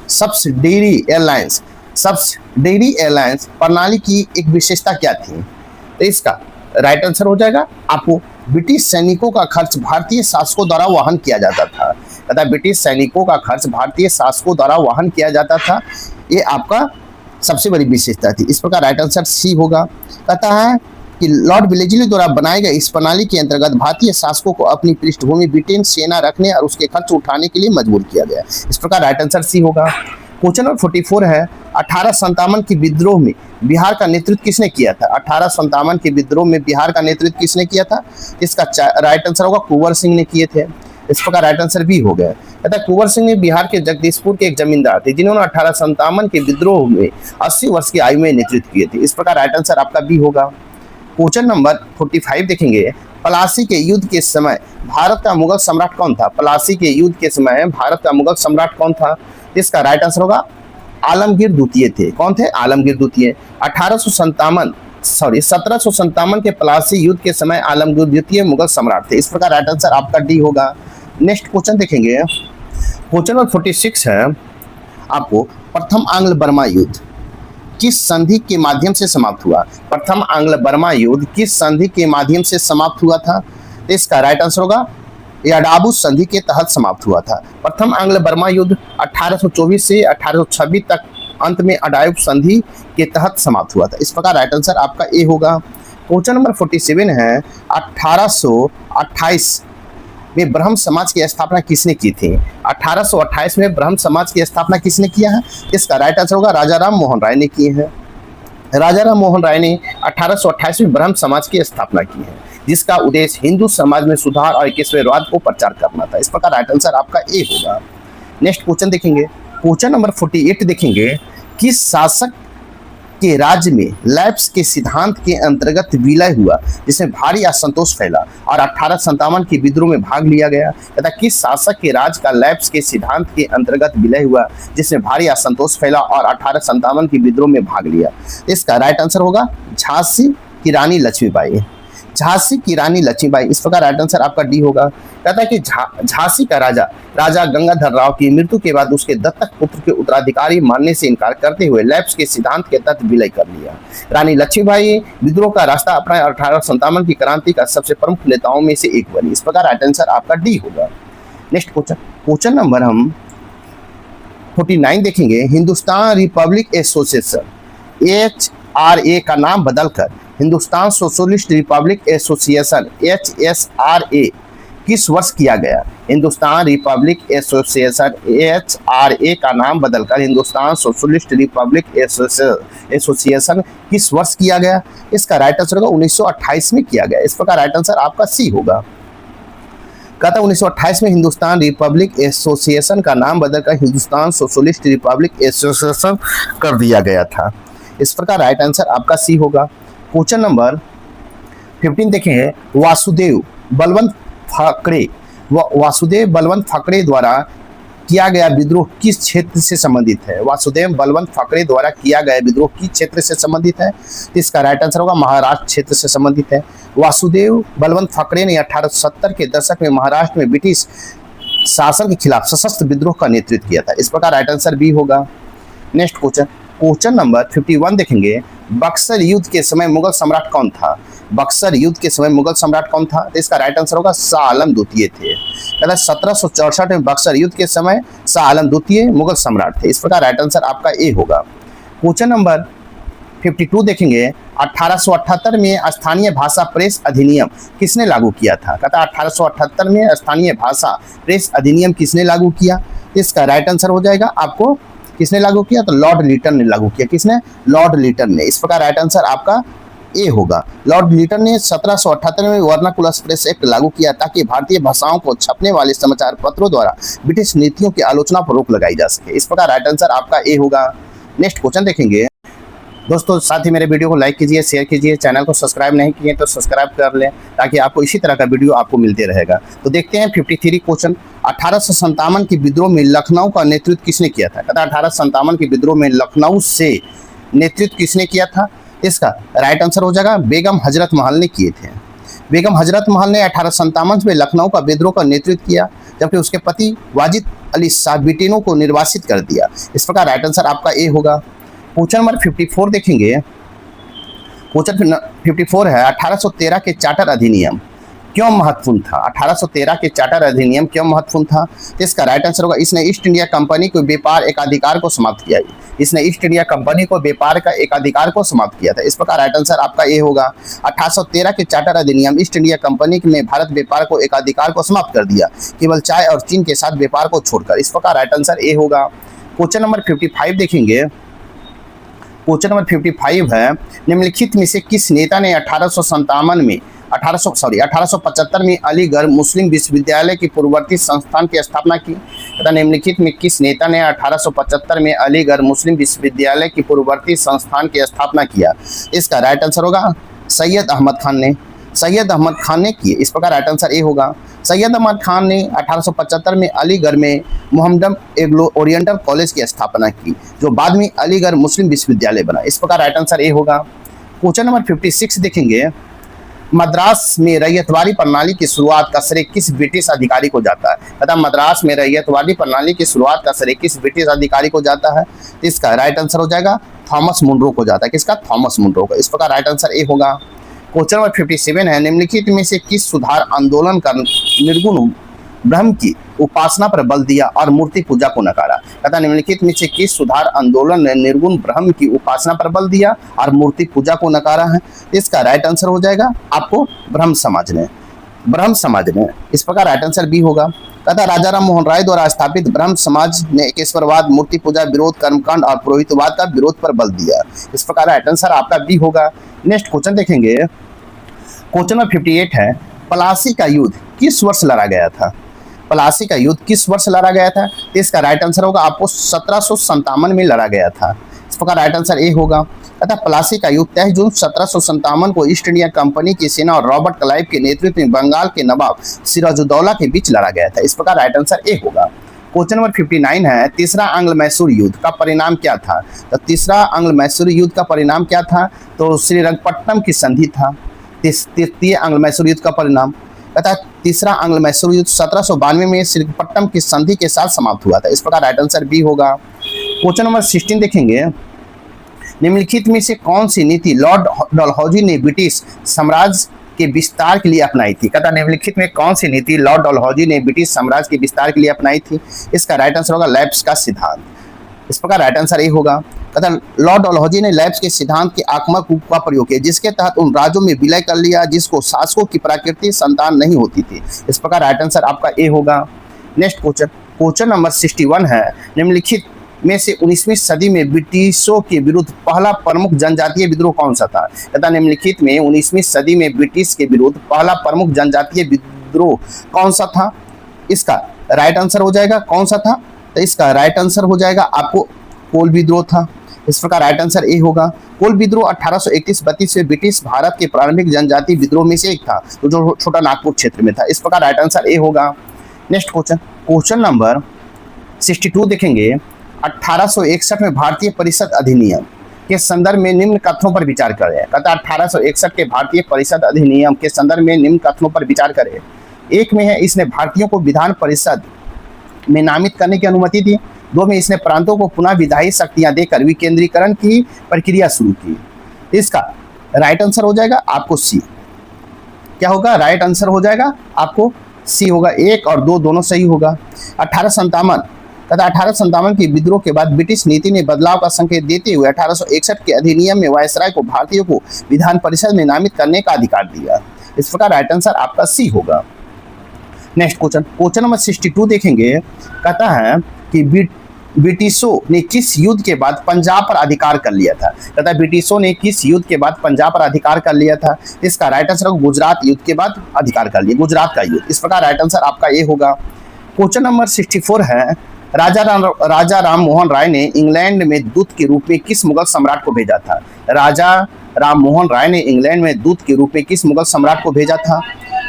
सब्सिडरी एयरलाइंस प्रणाली की एक विशेषता क्या थी? तो इसका राइट आंसर हो जाएगा आपको ब्रिटिश सैनिकों का खर्च भारतीय शासकों द्वारा वहन किया जाता था। तथा ब्रिटिश सैनिकों का खर्च भारतीय शासकों द्वारा वहन किया जाता था। ये आपका सबसे बड़ी विशेषता थी। इस प्रकार राइट आंसर सी होगा। कहता है कि लॉर्ड वेलेस्ली द्वारा बनाए गए इस प्रणाली के अंतर्गत भारतीय शासकों को अपनी पृष्ठभूमि ब्रिटेन सेना रखने और उसके खर्च उठाने के लिए मजबूर किया गया। इस प्रकार राइट आंसर सी होगा। क्वेश्चन नंबर 44 है, 1857 के विद्रोह में बिहार का नेतृत्व किसने किया था? 1857 के विद्रोह में बिहार का नेतृत्व किसने किया था? इसका राइट आंसर होगा कुंवर सिंह ने किए थे। इस प्रकार राइट आंसर भी हो गया। कहता कुंवर सिंह ने बिहार के जगदीशपुर के एक जमींदार थे जिन्होंने 1857 के विद्रोह में 80 वर्ष की आयु में नेतृत्व किए थे। इस प्रकार राइट आंसर आपका भी होगा। क्वेश्चन नंबर 45 देखेंगे। प्लासी के युद्ध के समय भारत का मुगल सम्राट कौन था? प्लासी के युद्ध के समय भारत का मुगल सम्राट कौन था? इसका राइट आंसर होगा आलमगीर द्वितीय थे। कौन थे? आलमगीर द्वितीय। 1757 के प्लासी युद्ध के समय आलमगीर द्वितीय मुगल सम्राट थे। इस प्रकार राइट आंसर आपका डी होगा। नेक्स्ट क्वेश्चन देखेंगे। क्वेश्चन नंबर 46 है आपको, प्रथम आंग्ल बर्मा युद्ध किस संधि के माध्यम से समाप्त हुआ? प्रथम आंग्ल बर्मा युद्ध किस संधि के माध्यम से समाप्त हुआ था? तो इसका राइट आंसर होगा याडाबू संधि के तहत समाप्त हुआ था। प्रथम आंग्ल बर्मा युद्ध 1824 से 1826 तक अंत में अडायब संधि के तहत समाप्त हुआ था। इस प्रकार राइट आंसर आपका ए होगा। क्वेश्चन नंबर 47 है, 1828 में ब्रह्म समाज की स्थापना किसने की थी? 1828 में ब्रह्म समाज की स्थापना किसने किया है? इसका राइट आंसर होगा राजा राम मोहन राय ने की है। राजा राम मोहन राय ने 1828 में ब्रह्म समाज की स्थापना की है, जिसका उद्देश्य हिंदू समाज में सुधार और एकेश्वरवाद को प्रचार करना था। इस प्रकार राइट आंसर आपका ए होगा। नेक्स्ट क्वेश्चन देखेंगे, क्वेश्चन नंबर 48 देखेंगे, किस शासक के राज्य में लैप्स के सिद्धांत के अंतर्गत विलय हुआ जिसमें भारी असंतोष फैला और 1857 के विद्रोह में भाग लिया गया? तथा किस शासक के राज का लैप्स के सिद्धांत के अंतर्गत विलय हुआ जिसमें भारी असंतोष फैला और 1857 के विद्रोह में भाग लिया? इसका राइट आंसर होगा झांसी की रानी लक्ष्मीबाई। झांसी की रानी लक्ष्मीबाई। इस प्रकार राइट आंसर आपका डी होगा। कहता है कि झांसी का राजा गंगाधर राव की मृत्यु के बाद उसके दत्तक पुत्र के उत्तराधिकारी मानने से इनकार करते हुए लैप्स के सिद्धांत के तहत विलय कर लिया। रानी लक्ष्मीबाई विद्रोह का रास्ता अपना 1857 की क्रांति का सबसे प्रमुख नेताओं में से एक बनी। इस प्रकार राइट आंसर आपका डी होगा। नेक्स्ट क्वेश्चन नंबर हम 49 देखेंगे, हिंदुस्तान रिपब्लिक एसोसिएशन HRA का नाम बदलकर Hindustan socialist Republic association HSRA किस वर्ष किया गया? हिंदुस्तान रिपब्लिक एसोसिएशन HRA का नाम बदलकर हिंदुस्तान सोशलिस्ट रिपब्लिक एसोसिएशन किस वर्ष किया गया? इसका राइट आंसर होगा 1928 में किया गया। इस प्रकार राइट आंसर आपका सी होगा। कहता 1928 में हिंदुस्तान रिपब्लिक एसोसिएशन का नाम बदलकर हिंदुस्तान सोशलिस्ट रिपब्लिक एसोसिएशन कर दिया गया था। इस प्रकार राइट आंसर आपका सी होगा। क्वेश्चन नंबर 15 देखेंगे, वासुदेव बलवंत फकरे द्वारा किया गया विद्रोह किस क्षेत्र से संबंधित है? वासुदेव बलवंत फकरे द्वारा किया गया विद्रोह किस क्षेत्र से संबंधित है? इसका राइट आंसर होगा महाराष्ट्र क्षेत्र से संबंधित है। वासुदेव बलवंत फकरे ने 1870 के दशक में महाराष्ट्र में ब्रिटिश शासन के खिलाफ सशस्त्र विद्रोह का नेतृत्व किया था। इस प्रकार राइट आंसर बी होगा। नेक्स्ट क्वेश्चन नंबर 51 देखेंगे, बक्सर युद्ध के समय मुगल सम्राट कौन था? बक्सर युद्ध के समय मुगल सम्राट कौन था? तो इसका राइट आंसर होगा शाह आलम द्वितीय थे। 1764 में बक्सर युद्ध के समय शाह आलम द्वितीय मुगल सम्राट थे। इस प्रकार राइट आंसर आपका ए होगा। क्वेश्चन नंबर 52 देखेंगे, 1878 में स्थानीय भाषा प्रेस अधिनियम किसने लागू किया था? कहता 1878 में स्थानीय भाषा प्रेस अधिनियम किसने लागू किया? इसका राइट आंसर हो जाएगा आपको, किसने लागू किया? तो लॉर्ड लिटन ने लागू किया। किसने? लॉर्ड लिटन ने। इस प्रकार राइट आंसर आपका ए होगा। लॉर्ड लिटन ने 1778 में वर्नाकुलर प्रेस एक्ट लागू किया ताकि भारतीय भाषाओं को छपने वाले समाचार पत्रों द्वारा ब्रिटिश नीतियों की आलोचना पर रोक लगाई जा सके। इस प्रकार राइट आंसर आपका ए होगा। नेक्स्ट क्वेश्चन देखेंगे दोस्तों, साथ ही मेरे वीडियो को लाइक कीजिए, शेयर कीजिए, चैनल को सब्सक्राइब नहीं किए तो सब्सक्राइब कर लें ताकि आपको इसी तरह का वीडियो आपको मिलते रहेगा। तो देखते हैं 53 क्वेश्चन, 1857 के विद्रोह में लखनऊ का नेतृत्व किसने किया था? कहता 1857 के विद्रोह में लखनऊ से नेतृत्व किसने किया था? इसका राइट आंसर हो जाएगा बेगम हजरत महल ने किए थे। बेगम हजरत महल ने 1857 में लखनऊ का विद्रोह का नेतृत्व किया, जबकि उसके पति वाजिद अली शाह ब्रिटेनों को निर्वासित कर दिया। इस प्रकार राइट आंसर आपका ए होगा। क्वेश्चन नंबर 54 देखेंगे। क्वेश्चन 54 है, 1813 के चार्टर अधिनियम क्यों महत्वपूर्ण था? 1813 के चार्टर अधिनियम क्यों महत्वपूर्ण था? इसका राइट आंसर होगा इसने ईस्ट इंडिया कंपनी को व्यापार एकाधिकार को समाप्त किया। इसने ईस्ट इंडिया कंपनी को व्यापार का एकाधिकार को समाप्त किया था। इस प्रकार राइट आंसर आपका ए होगा। 1813 के चार्टर अधिनियम ईस्ट इंडिया कंपनी ने भारत व्यापार को एकाधिकार को समाप्त कर दिया, केवल चाय और चीन के साथ व्यापार को छोड़कर। इस प्रकार राइट आंसर ए होगा। क्वेश्चन नंबर 55 देखेंगे। क्वेश्चन नंबर 55 है, निम्नलिखित में से किस नेता ने 1875 में अलीगढ़ मुस्लिम विश्वविद्यालय की पूर्ववर्ती संस्थान की स्थापना की? तथा निम्नलिखित में किस नेता ने 1875 में अलीगढ़ मुस्लिम विश्वविद्यालय की पूर्ववर्ती संस्थान की स्थापना किया? इसका राइट आंसर होगा सैयद अहमद खान ने। सैयद अहमद खान ने किए। इस प्रकार राइट आंसर ए होगा। सैयद अहमद खान ने 1875 में अलीगढ़ में मोहम्मदन एग्लो ओरिएंटल कॉलेज की स्थापना की, जो बाद में अलीगढ़ मुस्लिम विश्वविद्यालय बना। इस प्रकार राइट आंसर ए होगा। क्वेश्चन नंबर 56 देखेंगे। मद्रास में रैयतवाड़ी प्रणाली की शुरुआत का श्रेय किस ब्रिटिश अधिकारी को जाता है? तथा मद्रास में रैयतवाड़ी प्रणाली की शुरुआत का श्रेय किस ब्रिटिश अधिकारी को जाता है? तो इसका राइट आंसर हो जाएगा थॉमस मुनरो को जाता है। किसका? थॉमस मुनरो का। इस प्रकार राइट आंसर ए होगा। क्वेश्चन नंबर 57 है, निम्नलिखित में से किस सुधार आंदोलन का निर्गुण ब्रह्म की उपासना पर बल दिया और मूर्ति पूजा को नकारा? तथा निम्नलिखित में से किस सुधार आंदोलन ने निर्गुण ब्रह्म की उपासना पर बल दिया और मूर्ति पूजा को नकारा है? इसका राइट आंसर हो जाएगा आपको ब्रह्म समाज ने। इस प्रकार राइट आंसर बी होगा। तथा राजा राम मोहन राय द्वारा स्थापित ब्रह्म समाज ने एकेश्वरवाद, मूर्ति पूजा विरोध, कर्मकांड और पुरोहितवाद का विरोध पर बल दिया। इस प्रकार राइट आंसर आपका बी होगा। नेक्स्ट क्वेश्चन देखेंगे। क्वेश्चन नंबर 58 है, प्लासी का युद्ध किस वर्ष लड़ा गया था? प्लासी का युद्ध किस वर्ष लड़ा गया था? तो इसका राइट आंसर होगा आपको 1757 में लड़ा गया था। इस प्रकार राइट आंसर ए होगा। तथा प्लासी का युद्ध 23 जून 1757 को ईस्ट इंडिया कंपनी की सेना और रॉबर्ट क्लाइव के नेतृत्व में बंगाल के नवाब सिराजुद्दौला के बीच लड़ा गया था। इस प्रकार राइट आंसर ए होगा। क्वेश्चन नंबर 59 है, तीसरा आंग्ल मैसूर युद्ध का परिणाम क्या था? तो तीसरा आंग्ल मैसूर युद्ध का परिणाम क्या था? तो श्रीरंगपट्टनम की संधि था तृतीय आंग्ल मैसूर युद्ध का परिणाम। तथा तीसरा आंग्ल मैसूर युद्ध 1792 में श्रीरंगपट्टनम की संधि के साथ समाप्त हुआ था। इस प्रकार राइट आंसर बी होगा। क्वेश्चन नंबर 16 देखेंगे। निम्नलिखित में से कौन सी नीति लॉर्ड डलहौजी ने ब्रिटिश साम्राज्य के विस्तार के लिए अपनाई थी? तथा निम्नलिखित में कौन सी नीति लॉर्ड डलहौजी ने ब्रिटिश साम्राज्य के विस्तार के लिए अपनाई थी? इसका राइट आंसर होगा लैप्स का सिद्धांत। इस प्रकार राइट आंसर ए होगा। तथा लॉर्ड डलहौजी ने लैप्स के सिद्धांत के आक्रामक रूप का प्रयोग किया, जिसके तहत उन राज्यों में विलय कर लिया जिसको शासकों की प्राकृतिक संतान नहीं होती थी। इस प्रकार राइट आंसर आपका ए होगा। नेक्स्ट क्वेश्चन नंबर 61 है, निम्नलिखित में से 19वीं सदी में ब्रिटिशों के विरुद्ध पहला प्रमुख जनजातीय विद्रोह कौन सा था? तथा निम्नलिखित में 19वीं सदी में ब्रिटिश के विरुद्ध पहला प्रमुख जनजातीय विद्रोह कौन सा था? इसका राइट आंसर हो जाएगा कौन सा था? तो इसका राइट आंसर हो जाएगा आपको कोल विद्रोह था। इस प्रकार राइट आंसर ए होगा। कोल विद्रोह 1831-32 में ब्रिटिश भारत के प्रारंभिक जनजातीय विद्रोह में से एक था, तो जो छोटा नागपुर क्षेत्र में था। इस प्रकार राइट आंसर ए होगा। नेक्स्ट क्वेश्चन नंबर 62 देखेंगे। 1861 में भारतीय परिषद अधिनियम के संदर्भ में निम्न कथनों पर विचार करें। तथा 1861 के भारतीय परिषद अधिनियम के संदर्भ में निम्न कथनों पर विचार करें। एक में है, इसने भारतीयों को विधान परिषद में नामित करने की अनुमति दी। 2 में इसने प्रांतों को पुनः विधायी शक्तियां देकर विकेंद्रीकरण की प्रक्रिया शुरू की। इसका राइट आंसर हो जाएगा आपको सी। क्या होगा? राइट आंसर हो जाएगा आपको सी होगा। 1 और 2 दोनों सही होगा। 1857 के विद्रोह के बाद ब्रिटिश नीति ने बदलाव का संकेत देते हुए 1861 के अधिनियम में वायसराय को भारतीयों को विधान परिषद में नामित करने का अधिकार दिया। इस प्रकार राइट आंसर आपका सी होगा। नेक्स्ट क्वेश्चन नंबर 62 देखेंगे। कहता है कि ब्रिटिशों ने किस युद्ध के बाद पंजाब पर अधिकार कर लिया था? तथा ब्रिटिशों ने किस युद्ध के बाद पंजाब पर अधिकार कर लिया था? इसका राइट आंसर गुजरात युद्ध के बाद अधिकार कर लिया, गुजरात का युद्ध। इस प्रकार राइट आंसर आपका ए होगा। क्वेश्चन नंबर 64 है, राजा राम मोहन राय ने इंग्लैंड में दूत के रूप में किस मुगल सम्राट को भेजा था? राजा राम मोहन राय ने इंग्लैंड में दूत के रूप में किस मुगल सम्राट को भेजा था?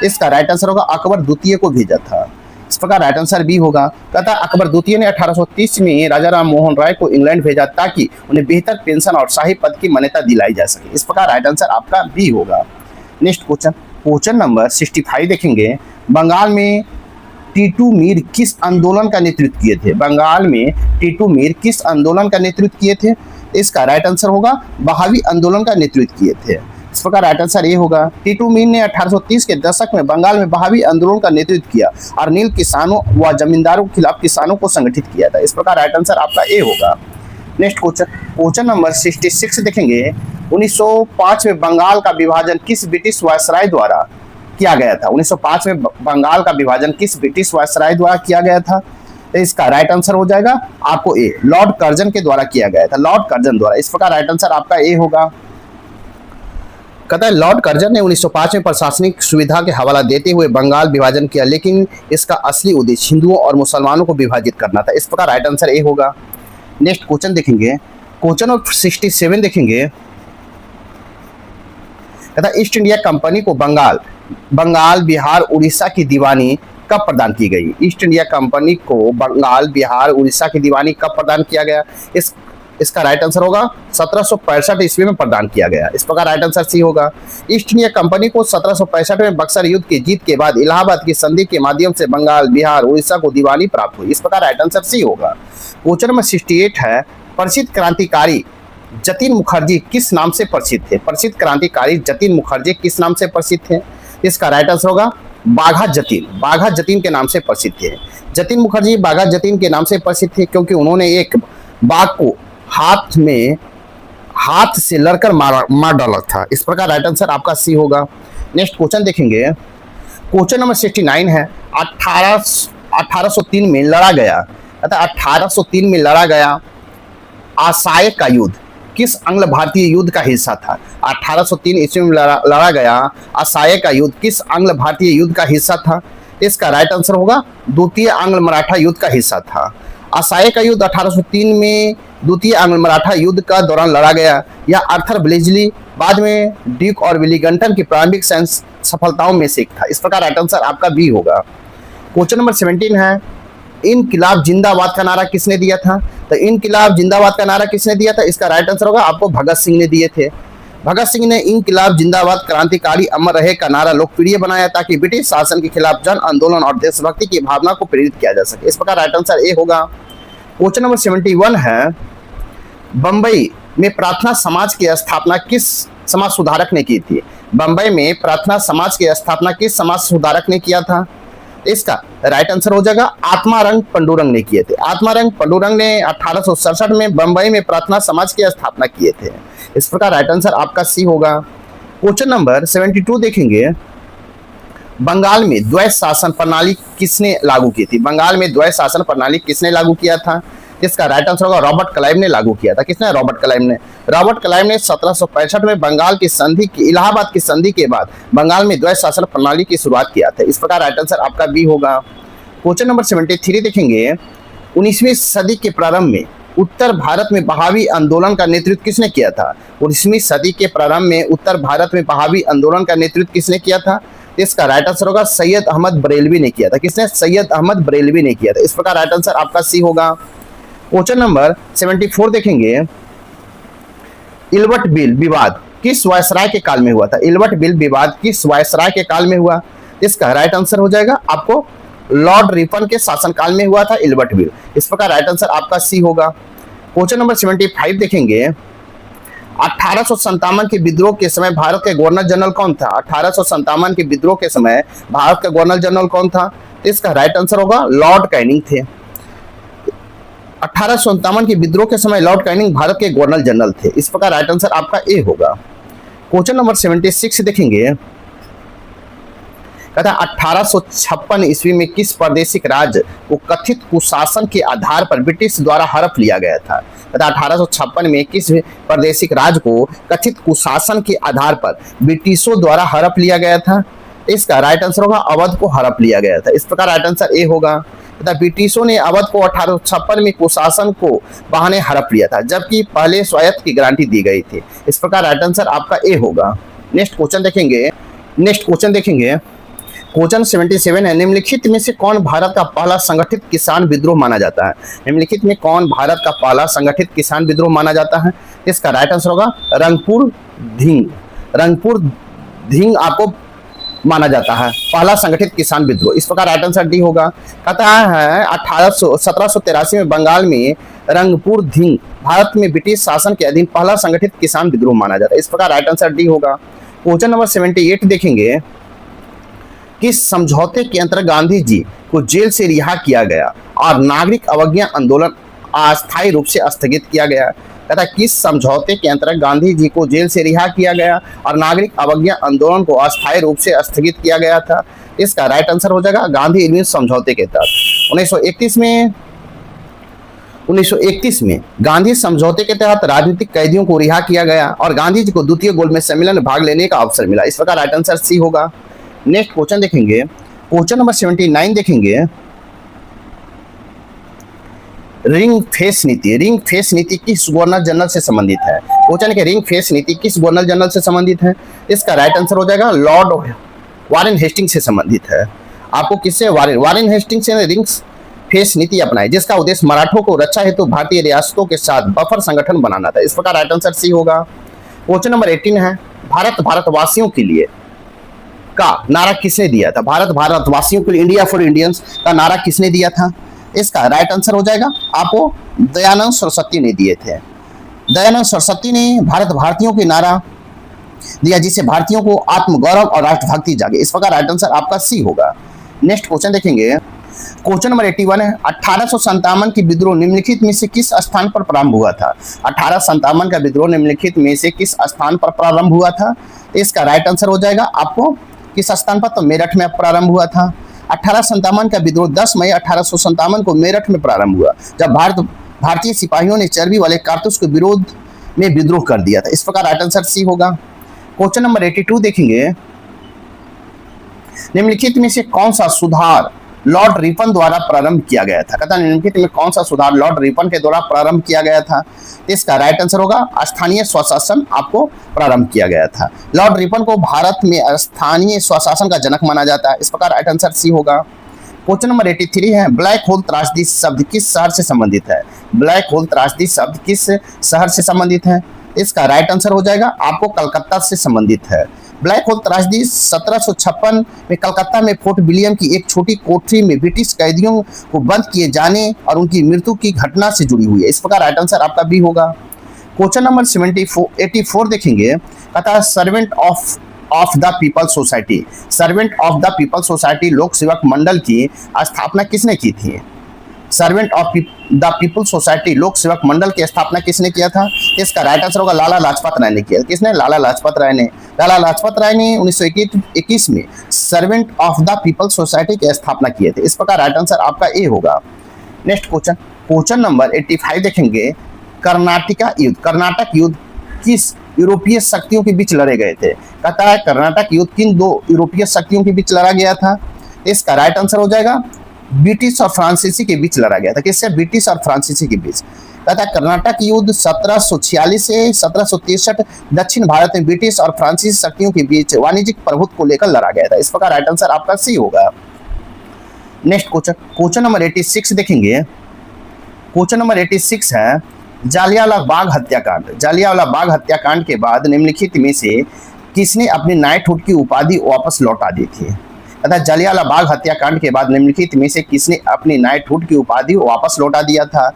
इसका राइट आंसर होगा अकबर द्वितीय को भेजा था। इस प्रकार राइट आंसर बी होगा। कहता अकबर द्वितीय ने 1830 में राजा राम मोहन राय को इंग्लैंड भेजा ताकि उन्हें बेहतर पेंशन और शाही पद की मान्यता दिलाई जा सके। इस प्रकार राइट आंसर आपका बी होगा। नेक्स्ट क्वेश्चन नंबर 65 देखेंगे। बंगाल में टीटू मीर किस आंदोलन का नेतृत्व किए थे? बंगाल में टीटू मीर किस आंदोलन का नेतृत्व किए थे? इसका राइट आंसर होगा बहावी आंदोलन का नेतृत्व किए थे। इस प्रकार राइट आंसर ये होगा। टीटू मीर ने 1830 के दशक में बंगाल में बहावी आंदोलन का नेतृत्व किया और नील किसानों व जमींदारों के खिलाफ किसानों को संगठित किया था। इस प्रकार राइट आंसर आपका ए होगा। नेक्स्ट क्वेश्चन नंबर 66 देखेंगे। 1905 में बंगाल का विभाजन किस ब्रिटिश वायसराय द्वारा किया गया था? 1905 में बंगाल का विभाजन किस ब्रिटिश वायसराय द्वारा किया गया था? तो इसका राइट आंसर हो जाएगा आपको ए, लॉर्ड कर्जन के द्वारा किया गया था, लॉर्ड कर्जन द्वारा। इस प्रकार राइट आंसर आपका ए होगा। कहता है लॉर्ड कर्जन ने 1905 में प्रशासनिक सुविधा के हवाला देते हुए बंगाल विभाजन किया, लेकिन इसका असली उद्देश्य हिंदुओं और मुसलमानों को विभाजित करना था। इस प्रकार राइट आंसर ए होगा। नेक्स्ट क्वेश्चन देखेंगे। क्वेश्चन नंबर 67 देखेंगे। कहता ईस्ट इंडिया कंपनी को बंगाल, बिहार, उड़ीसा की दीवानी कब प्रदान की गई? ईस्ट इंडिया कंपनी को बंगाल, बिहार, उड़ीसा की दीवानी कब प्रदान किया गया? इसका राइट आंसर होगा 1765 ईस्वी में प्रदान किया गया। इस प्रकार राइट आंसर सी होगा। ईस्ट इंडिया कंपनी को 1765 में बक्सर युद्ध की जीत के बाद इलाहाबाद की संधि के माध्यम से बंगाल, बिहार, उड़ीसा को दीवानी प्राप्त हुई। इस प्रकार राइट आंसर सी होगा। क्वेश्चन नंबर 68 है, प्रसिद्ध क्रांतिकारी जतिन मुखर्जी किस नाम से प्रसिद्ध थे? प्रसिद्ध क्रांतिकारी जतिन मुखर्जी किस नाम से प्रसिद्ध थे? इसका राइट आंसर होगा बाघा जतिन। बाघा जतिन के नाम से प्रसिद्ध थे। जतिन मुखर्जी बाघा जतिन के नाम से प्रसिद्ध थे क्योंकि उन्होंने एक बाघ को हाथ से लड़कर मार डाला था। इस प्रकार राइट आंसर आपका सी होगा। नेक्स्ट क्वेश्चन देखेंगे। क्वेश्चन नंबर 69 है, 1803 में लड़ा गया, अतः 1803 में लड़ा गया आसाय का युद्ध किस आंग्ल भारतीय युद्ध का हिस्सा था? 1803 ईस्वी में लड़ा गया आसाय का युद्ध किस आंग्ल भारतीय युद्ध का हिस्सा था? इसका राइट आंसर होगा द्वितीय आंग्ल मराठा युद्ध का हिस्सा था। आसाय का युद्ध 1803 में द्वितीय आंग्ल मराठा युद्ध का दौरान लड़ा गया। यह आर्थर ब्लेजली बाद में ड्यूक और विलिंगटन की प्रारंभिक सैन्य सफलताओं में से एक था। इस प्रकार राइट आंसर आपका बी होगा। क्वेश्चन नंबर 17 है, इनकिलाब जिंदाबाद का नारा किसने दिया था? तो इनकिलाब जिंदाबाद का नारा किसने दिया था? इसका राइट आंसर होगा आपको भगत सिंह ने दिए थे। भगत सिंह ने इनकिलाब जिंदाबाद क्रांतिकारी अमर रहे का नारा लोकप्रिय बनाया ताकि ब्रिटिश शासन के खिलाफ जन आंदोलन और देशभक्ति की भावना को प्रेरित किया जा सके। इस प्रकार राइट आंसर ए होगा। क्वेश्चन नंबर 71 है, बंबई में प्रार्थना समाज की स्थापना किस समाज सुधारक ने की थी? बंबई में प्रार्थना समाज की स्थापना किस समाज सुधारक ने किया था? इसका राइट आंसर हो जाएगा आत्मारंग पंडुरंग ने किए थे। आत्मारंग पंडुरंग ने 1867 में बंबई में प्रार्थना समाज की स्थापना किए थे। इस प्रकार राइट आंसर आपका सी होगा। क्वेश्चन नंबर 72 देखेंगे। बंगाल में द्वैत शासन प्रणाली किसने लागू की थी? बंगाल में द्वैत शासन प्रणाली किसने लागू किया था? इसका राइट आंसर होगा रॉबर्ट क्लाइव ने लागू किया था। किसने? रॉबर्ट क्लाइव ने। रॉबर्ट क्लाइव ने 1765 में बंगाल की संधि की इलाहाबाद की संधि के बाद बंगाल में द्वैत शासन प्रणाली की शुरुआत किया था। इस प्रकार राइट आंसर आपका बी होगा। क्वेश्चन नंबर 73 देखेंगे। 19वीं सदी के प्रारंभ में उत्तर भारत में बहावी आंदोलन का नेतृत्व किसने किया था? 19वीं सदी के प्रारंभ में उत्तर भारत में बहावी आंदोलन का नेतृत्व किसने किया था? इसका राइट आंसर होगा सैयद अहमद बरेलवी ने किया था। किसने? सैयद अहमद बरेलवी ने किया था। इस प्रकार राइट आंसर आपका सी होगा। क्वेश्चन नंबर 74 देखेंगे। इल्बर्ट बिल विवाद किस वायसराय के काल में हुआ था? इल्बर्ट बिल विवाद किस वायसराय के काल में हुआ? इसका राइट आंसर हो जाएगा आपको लॉर्ड रिपन के शासनकाल में हुआ था इल्बर्ट बिल। इस प्रकार राइट आंसर आपका सी होगा। क्वेश्चन नंबर 75 देखेंगे। 1857 के विद्रोह के समय भारत के गवर्नर जनरल कौन था? 1857 के विद्रोह के समय भारत का गवर्नर जनरल कौन था? इसका राइट आंसर होगा लॉर्ड कैनिंग थे। 1857 के विद्रोह के समय लॉर्ड कैनिंग भारत के गवर्नर जनरल थे। इस प्रकार राइट आंसर आपका ए होगा। क्वेश्चन नंबर 76 देखेंगे। कहता 1856 ईस्वी में किस प्रादेशिक राज्य को कथित कुशासन के आधार पर ब्रिटिश द्वारा हड़प लिया गया था? कहता 1856 में किस प्रादेशिक राज्य को कथित कुशासन के आधार पर ब्रिटिशों द्वारा हड़प लिया गया था? इसका राइट आंसर होगा अवध को हड़प लिया गया था। इस प्रकार राइट आंसर ए होगा। ब्रिटिशों ने अवध को 1856 में कुशासन को बहाने हड़प लिया था, जबकि पहले स्वायत्त की गारंटी दी गई थी। इस प्रकार राइट आंसर आपका ए होगा। नेक्स्ट क्वेश्चन देखेंगे। क्वेश्चन 77 है। निम्नलिखित में से कौन भारत का पहला संगठित किसान विद्रोह माना जाता है? निम्नलिखित में कौन भारत का पहला संगठित किसान विद्रोह माना जाता है? इसका राइट आंसर होगा रंगपुर धींग आपको माना जाता है पहला संगठित किसान विद्रोह। इस प्रकार राइट आंसर डी होगा। कहता है 1783 में बंगाल में रंगपुर धींग भारत में ब्रिटिश शासन के अधीन पहला संगठित किसान विद्रोह माना जाता है। इस प्रकार राइट आंसर डी होगा। क्वेश्चन नंबर 78 देखेंगे। किस समझौते के अंतर्गत गांधी जी को जेल से रिहा किया गया और नागरिक अवज्ञा आंदोलन अस्थायी रूप से स्थगित किया गया? कहता किस समझौते के अंतर्गत गांधी जी को जेल से रिहा किया गया और नागरिक अवज्ञा आंदोलन को अस्थायी रूप से स्थगित किया गया था? इसका राइट आंसर हो जाएगा गांधी इरविन समझौते के तहत। 1931 में गांधी समझौते के तहत राजनीतिक कैदियों को रिहा किया गया और गांधी जी को द्वितीय गोलमेज सम्मेलन में भाग लेने का अवसर मिला। इस प्रकार राइट आंसर सी होगा। नेक्स्ट क्वेश्चन देखेंगे। क्वेश्चन नंबर 79 देखेंगे। रिंग फेस नीति किस गवर्नर जनरल से संबंधित है? क्वेश्चन के रिंग फेस नीति किस गवर्नर जनरल से संबंधित है? इसका राइट आंसर हो जाएगा लॉर्ड वारेन हेस्टिंग्स से संबंधित है। आपको किससे? वारेन हेस्टिंग्स से फेस नीति अपनाई, जिसका उद्देश्य मराठों को रक्षा हेतु भारतीय रियासतों के साथ बफर संगठन बनाना था। इस प्रकार राइट आंसर सी होगा। क्वेश्चन नंबर 18 है, भारत भारतवासियों के लिए का नारा किसने दिया था? भारत भारतवासियों के लिए, इंडिया फॉर इंडियंस का नारा किसने दिया था? इसका राइट आंसर हो जाएगा आपको दयानंद सरस्वती ने दिए थे। दयानंद सरस्वती ने भारत भारतीयों के नारा दिया, जिससे भारतीयों को आत्मगौरव और राष्ट्रभक्ति जागे। इस प्रकार राइट आंसर आपका सी होगा। नेक्स्ट क्वेश्चन देखेंगे, क्वेश्चन नंबर 81 है, 1857 की विद्रोह निम्नलिखित में से किस स्थान पर प्रारंभ हुआ था? 1857 का विद्रोह निम्नलिखित में से किस स्थान पर प्रारंभ हुआ था? इसका राइट आंसर हो जाएगा आपको किस स्थान पर? तो मेरठ में प्रारंभ हुआ था। 1857 का विद्रोह 10 मई 1857 को मेरठ में प्रारंभ हुआ, जब भारतीय सिपाहियों ने चर्बी वाले कारतूस के विरोध में विद्रोह कर दिया था। इस प्रकार राइट आंसर सी होगा। क्वेश्चन नंबर 82 देखेंगे, निम्नलिखित में से कौन सा सुधार लॉर्ड रिपन द्वारा प्रारंभ किया गया था? कहता है निम्नलिखित में कौन सा सुधार लॉर्ड रिपन के द्वारा प्रारंभ किया गया था? इसका राइट आंसर होगा स्थानीय स्वशासन आपको प्रारंभ किया गया था। लॉर्ड रिपन को भारत में स्थानीय स्वशासन का जनक माना जाता है। इस प्रकार राइट आंसर सी होगा। क्वेश्चन नंबर 83 है, ब्लैक होल त्रासदी शब्द किस शहर से संबंधित है? ब्लैक होल त्रासदी शब्द किस शहर से संबंधित है? इसका राइट आंसर हो जाएगा आपको कलकत्ता से संबंधित है। ब्लैक होल त्रासदी 1756 में कलकत्ता में फोर्ट विलियम की एक छोटी कोठरी में ब्रिटिश कैदियों को बंद किए जाने और उनकी मृत्यु की घटना से जुड़ी हुई है। इस प्रकार राइट आंसर आपका बी होगा। क्वेश्चन नंबर 84 देखेंगे, कहता servant of the people society, servant of the people society लोक सेवक मंडल की स्थापना किसने की थी? Servant of the people society लोक सेवक मंडल की स्थापना किसने किया था? इसका राइट आंसर होगा लाला लाजपत राय ने किया। किसने? लाला लाजपत राय ने। लाला लाजपत राय ने 1921 में servant of the people society की स्थापना किए थे। इस प्रकार राइट आंसर आपका ए होगा। नेक्स्ट क्वेश्चन नंबर 85 देखेंगे, कर्नाटक युद्ध किस यूरोपीय शक्तियों के बीच लड़े गए थे? कहता है कर्नाटक युद्ध किन दो यूरोपीय शक्तियों के बीच लड़ा गया था? इसका राइट आंसर हो जाएगा ब्रिटिश और फ्रांसीसी के बीच लड़ा गया था। किससे? ब्रिटिश और फ्रांसीसी के बीच। कहता है कर्नाटक युद्ध 1746 से 1763 दक्षिण भारत में ब्रिटिश और फ्रांसीसी शक्तियों के बीच वाणिज्यिक प्रभुत्व को लेकर लड़ा गया था। इस प्रकार राइट आंसर आपका सी होगा। नेक्स्ट क्वेश्चन नंबर 86 देखेंगे। क्वेश्चन नंबर 86 है, जालियांवाला बाग हत्याकांड। जालियांवाला बाग हत्याकांड के बाद निम्नलिखित में से किसने अपनी नाइटहुड की उपाधि वापस लौटा दी थी? तथा जालियांवाला बाग हत्याकांड के बाद निम्नलिखित में से किसने अपनी नाइटहुड की उपाधि वापस लौटा दिया था?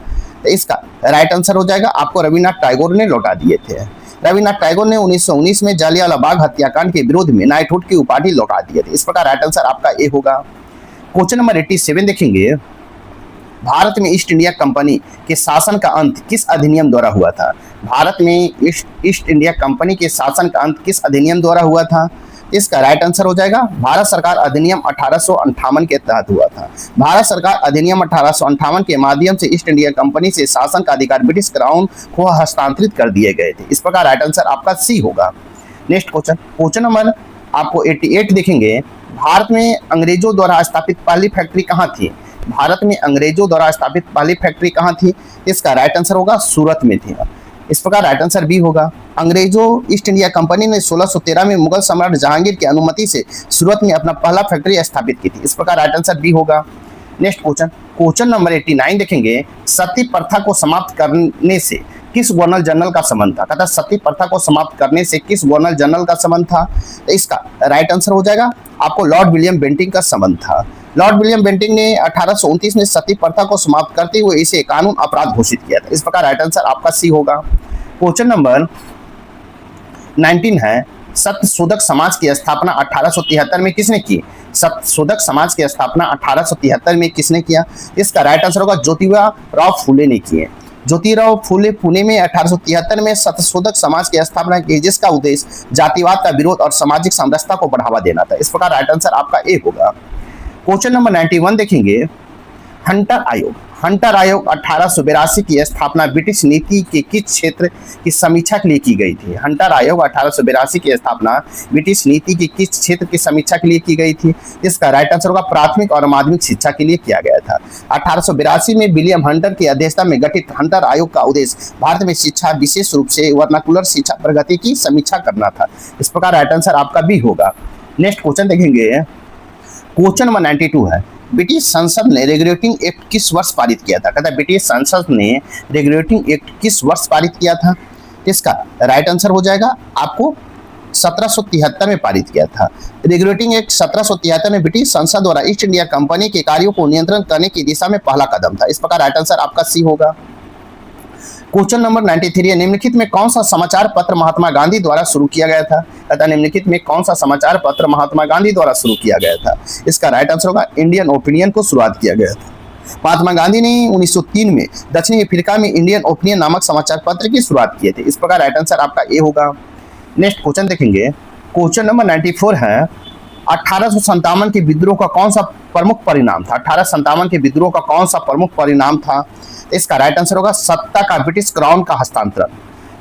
तो इसका राइट आंसर हो जाएगा आपको रविन्द्रनाथ टैगोर ने लौटा दिए थे। रविन्द्रनाथ टैगोर ने 1919 में जालियांवाला बाग हत्याकांड के विरोध में नाइटहुड की उपाधि लौटा दिए थे। इस प्रकार राइट आंसर आपका ए होगा। क्वेश्चन नंबर 87 देखेंगे, भारत में ईस्ट इंडिया कंपनी के शासन का अंत किस अधिनियम द्वारा हुआ था? भारत में ईस्ट इंडिया कंपनी के शासन का अंत किस अधिनियम द्वारा हुआ था? इसका राइट आंसर हो जाएगा भारत सरकार अधिनियम 1858 के तहत हुआ था। भारत सरकार अधिनियम 1858 के माध्यम से ईस्ट इंडिया कंपनी से शासन का अधिकार ब्रिटिश क्राउन को हस्तांतरित कर दिए गए थे। इस प्रकार राइट आंसर आपका सी होगा। नेक्स्ट क्वेश्चन नंबर आपको 88 देखेंगे, भारत में अंग्रेजों द्वारा स्थापित पहली फैक्ट्री कहाँ थी? भारत में अंग्रेजों द्वारा स्थापित पहली फैक्ट्री कहाँ थी? इसका राइट आंसर होगा सूरत में थी। इस प्रकार राइट आंसर बी होगा। अंग्रेजों ईस्ट इंडिया कंपनी ने 1613 में मुगल सम्राट जहांगीर की अनुमति से सूरत में अपना पहला फैक्ट्री स्थापित की थी। इस प्रकार राइट आंसर बी होगा। नेक्स्ट क्वेश्चन नंबर 89 देखेंगे, सती प्रथा को समाप्त करने से किस गवर्नर जनरल का संबंध था? कहता सती प्रथा को समाप्त करने से किस गवर्नर जनरल का संबंध था? तो इसका राइट आंसर हो जाएगा आपको लॉर्ड विलियम बेंटिंक का संबंध था। लॉर्ड विलियम बेंटिंक ने 1829 में सती प्रथा को समाप्त करते हुए इसे कानून अपराध घोषित किया था। इस प्रकार राइट आंसर आपका सी होगा। क्वेश्चन नंबर 19 है, सत्यशोधक समाज की स्थापना 1873 में किसने की? सत्यशोधक समाज की स्थापना 1873 में किसने किया? इसका राइट आंसर होगा ज्योतिराव फूले ने किए। ज्योतिराव फूले पुणे में 1873 में सत्यशोधक समाज की स्थापना की, जिसका उद्देश्य जातिवाद का विरोध और सामाजिक समरसता को बढ़ावा देना था। इस प्रकार राइट आंसर आपका ए होगा। क्वेश्चन नंबर 91 देखेंगे, हंटर आयोग 1882 की स्थापना ब्रिटिश नीति के किस क्षेत्र की समीक्षा के लिए की गई थी? हंटर आयोग 1882 की स्थापना ब्रिटिश नीति के किस क्षेत्र की समीक्षा के लिए की गई थी? इसका राइट आंसर होगा प्राथमिक और माध्यमिक शिक्षा के लिए किया गया था। 1882 में विलियम हंटर की अध्यक्षता में गठित हंटर आयोग का उद्देश्य भारत में शिक्षा, विशेष रूप से वर्नाकुलर शिक्षा प्रगति की समीक्षा करना था। इस प्रकार राइट आंसर आपका बी होगा। नेक्स्ट क्वेश्चन देखेंगे, क्वेश्चन नंबर 92 है, ब्रिटिश संसद ने रेगुलेटिंग एक्ट किस वर्ष पारित किया था? कहता है ब्रिटिश संसद ने रेगुलेटिंग एक्ट किस वर्ष पारित किया था? इसका राइट आंसर हो जाएगा आपको 1773 में पारित किया था। रेगुलेटिंग एक्ट 1773 में ब्रिटिश संसद द्वारा ईस्ट इंडिया कंपनी के कार्यों को नियंत्रण करने की दिशा में पहला कदम था। इस प्रकार राइट आंसर आपका सी होगा। क्वेश्चन नंबर 93 है, निम्नलिखित में कौन सा समाचार पत्र महात्मा गांधी द्वारा शुरू किया गया था? कहता निम्नलिखित में कौन सा समाचार पत्र महात्मा गांधी द्वारा शुरू किया गया था? इसका राइट आंसर होगा इंडियन ओपिनियन को शुरुआत किया गया था। महात्मा गांधी ने 1903 में दक्षिणी अफ्रीका में इंडियन ओपिनियन नामक समाचार पत्र की शुरुआत किए थे। इस प्रकार राइट आंसर आपका ए होगा। नेक्स्ट क्वेश्चन देखेंगे, क्वेश्चन नंबर 94 है, 1857 के विद्रोह का कौन सा प्रमुख परिणाम था? 1857 के विद्रोह का कौन सा प्रमुख परिणाम था? इसका राइट आंसर होगा सत्ता का ब्रिटिश क्राउन का हस्तांतरण।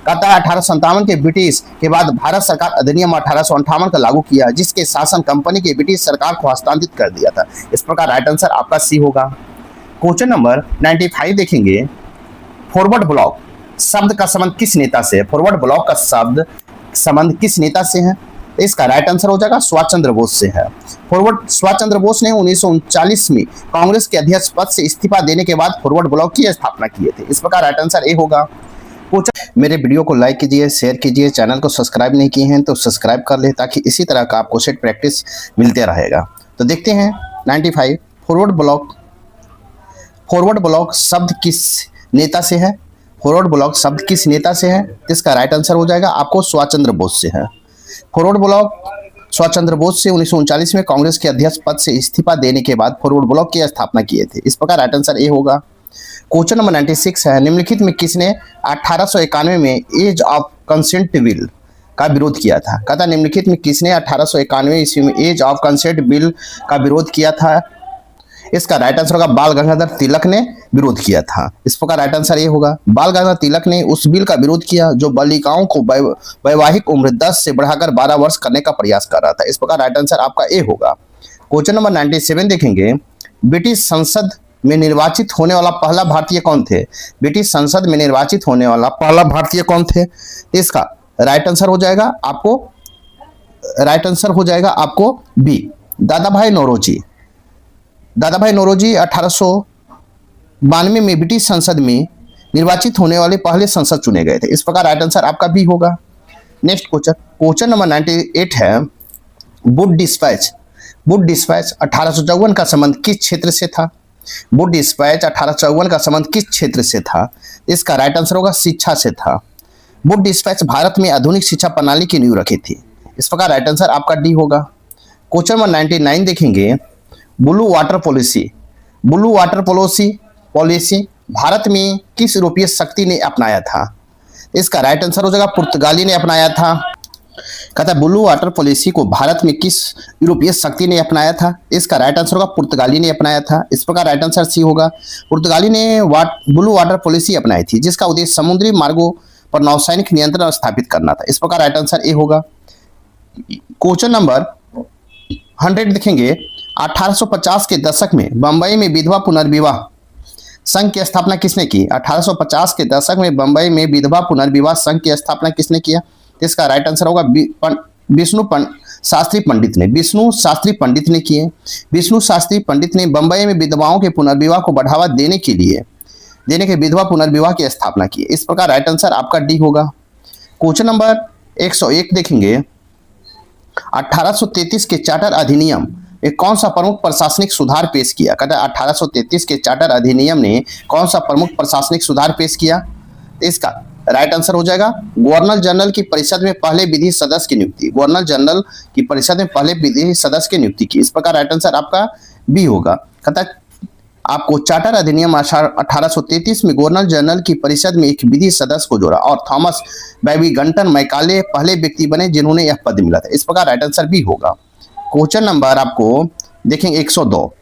कहता है 1857 के ब्रिटिश के बाद भारत सरकार अधिनियम 1858 का लागू किया, जिसके शासन कंपनी के ब्रिटिश सरकार को हस्तांतरित कर दिया था। इस प्रकार राइट आंसर आपका सी होगा। क्वेश्चन नंबर 95 देखेंगे, फॉरवर्ड ब्लॉक शब्द का संबंध किस नेता से है? फॉरवर्ड ब्लॉक का शब्द संबंध किस नेता से है? इसका राइट आंसर हो जाएगा सुभाष चंद्र बोस से है। फॉरवर्ड सुभाष चंद्र बोस ने 1939 में कांग्रेस के अध्यक्ष पद से इस्तीफा देने के बाद फॉरवर्ड ब्लॉक की स्थापना किए थे। इस प्रकार राइट आंसर ए होगा। मेरे वीडियो को लाइक कीजिए, शेयर कीजिए, चैनल को सब्सक्राइब नहीं किए हैं तो सब्सक्राइब कर ले, ताकि इसी तरह का आपको सेट प्रैक्टिस मिलते रहेगा। तो देखते हैं 95, फॉरवर्ड ब्लॉक शब्द किस नेता से है? फॉरवर्ड ब्लॉक शब्द किस नेता से है? इसका राइट आंसर हो जाएगा आपको सुभाष चंद्र बोस से है। फॉरवर्ड ब्लॉक सुभाष चंद्र बोस से 1939 में कांग्रेस के अध्यक्ष पद से इस्तीफा देने के बाद फॉरवर्ड ब्लॉक की स्थापना किए थे। इस प्रकार राइट आंसर ए होगा। क्वेश्चन नंबर 96 है, निम्नलिखित में किसने 1891 में एज ऑफ कंसेंट बिल का विरोध किया था? कहता निम्नलिखित में किसने 1891 ईस्वी में एज ऑफ कंसेंट बिल का विरोध किया था? इसका राइट आंसर होगा बाल गंगाधर तिलक ने विरोध किया था। इस प्रकार राइट आंसर ये होगा। बाल गंगाधर तिलक ने उस बिल का विरोध किया जो बालिकाओं को वैवाहिक उम्र 10 से बढ़ाकर 12 वर्ष करने का प्रयास कर रहा था। इस प्रकार राइट आंसर आपका ए होगा। क्वेश्चन नंबर 97 देखेंगे, ब्रिटिश संसद में निर्वाचित होने वाला पहला भारतीय कौन थे? ब्रिटिश संसद में निर्वाचित होने वाला पहला भारतीय कौन थे? इसका राइट आंसर हो जाएगा आपको बी, दादा भाई नौरोजी। दादा भाई नौरोजी 1892 में ब्रिटिश संसद में निर्वाचित होने वाले पहले संसद चुने गए थे। इस प्रकार राइट आंसर आपका बी होगा। नेक्स्ट क्वेश्चन नंबर 98 है, वुड डिस्पैच 1854 का संबंध किस क्षेत्र से था? वुड डिस्पैच 1854 का संबंध किस क्षेत्र से था? इसका राइट आंसर होगा शिक्षा से था। वुड डिस्पैच भारत में आधुनिक शिक्षा प्रणाली की नींव रखी थी। इस प्रकार राइट आंसर आपका डी होगा। क्वेश्चन नंबर 99 देखेंगे, ब्लू वाटर पॉलिसी भारत में किस यूरोपीय शक्ति ने अपनाया था? इसका राइट आंसर हो जाएगा पुर्तगाली ने अपनाया था। कहता है ब्लू वाटर पॉलिसी को भारत में किस यूरोपीय शक्ति ने अपनाया था? इसका राइट आंसर होगा पुर्तगाली ने अपनाया था। इस प्रकार राइट आंसर सी होगा। पुर्तगाली ने ब्लू वाटर पॉलिसी अपनाई थी, जिसका उद्देश्य समुद्री मार्गों पर नौसैनिक नियंत्रण स्थापित करना था। इस प्रकार राइट आंसर ए होगा। क्वेश्चन नंबर 100 देखेंगे, 1850 के दशक में बंबई में विधवा पुनर्विवाह संघ की स्थापना किसने की? 1850 के दशक में बंबई में विधवा पुनर्विवाह संघ की स्थापना किसने किया? इसका राइट आंसर होगा विष्णु शास्त्री पंडित ने किए। विष्णु शास्त्री पंडित ने बंबई में विधवाओं के पुनर्विवाह को बढ़ावा देने के विधवा पुनर्विवाह की स्थापना की। इस प्रकार राइट आंसर आपका डी होगा। क्वेश्चन नंबर 101 देखेंगे, 1833 के चार्टर अधिनियम में कौन सा प्रमुख प्रशासनिक सुधार पेश किया? कहता है 1833 के चार्टर अधिनियम ने कौन सा प्रमुख प्रशासनिक सुधार पेश किया? इसका राइट आंसर हो जाएगा गवर्नर जनरल की परिषद में पहले विधि सदस्य की नियुक्ति। गवर्नर जनरल की परिषद में पहले विधि सदस्य की नियुक्ति की। इस प्रकार राइट आंसर आपका बी होगा। कहता है आपको चार्टर अधिनियम 1833 में गवर्नर जनरल की परिषद में एक विधि सदस्य को जोड़ा और थॉमस बैबिंगटन मैकाले पहले व्यक्ति बने जिन्होंने यह पद मिला था। इस प्रकार राइट आंसर बी होगा। क्वेश्चन नंबर आपको देखेंगे 102,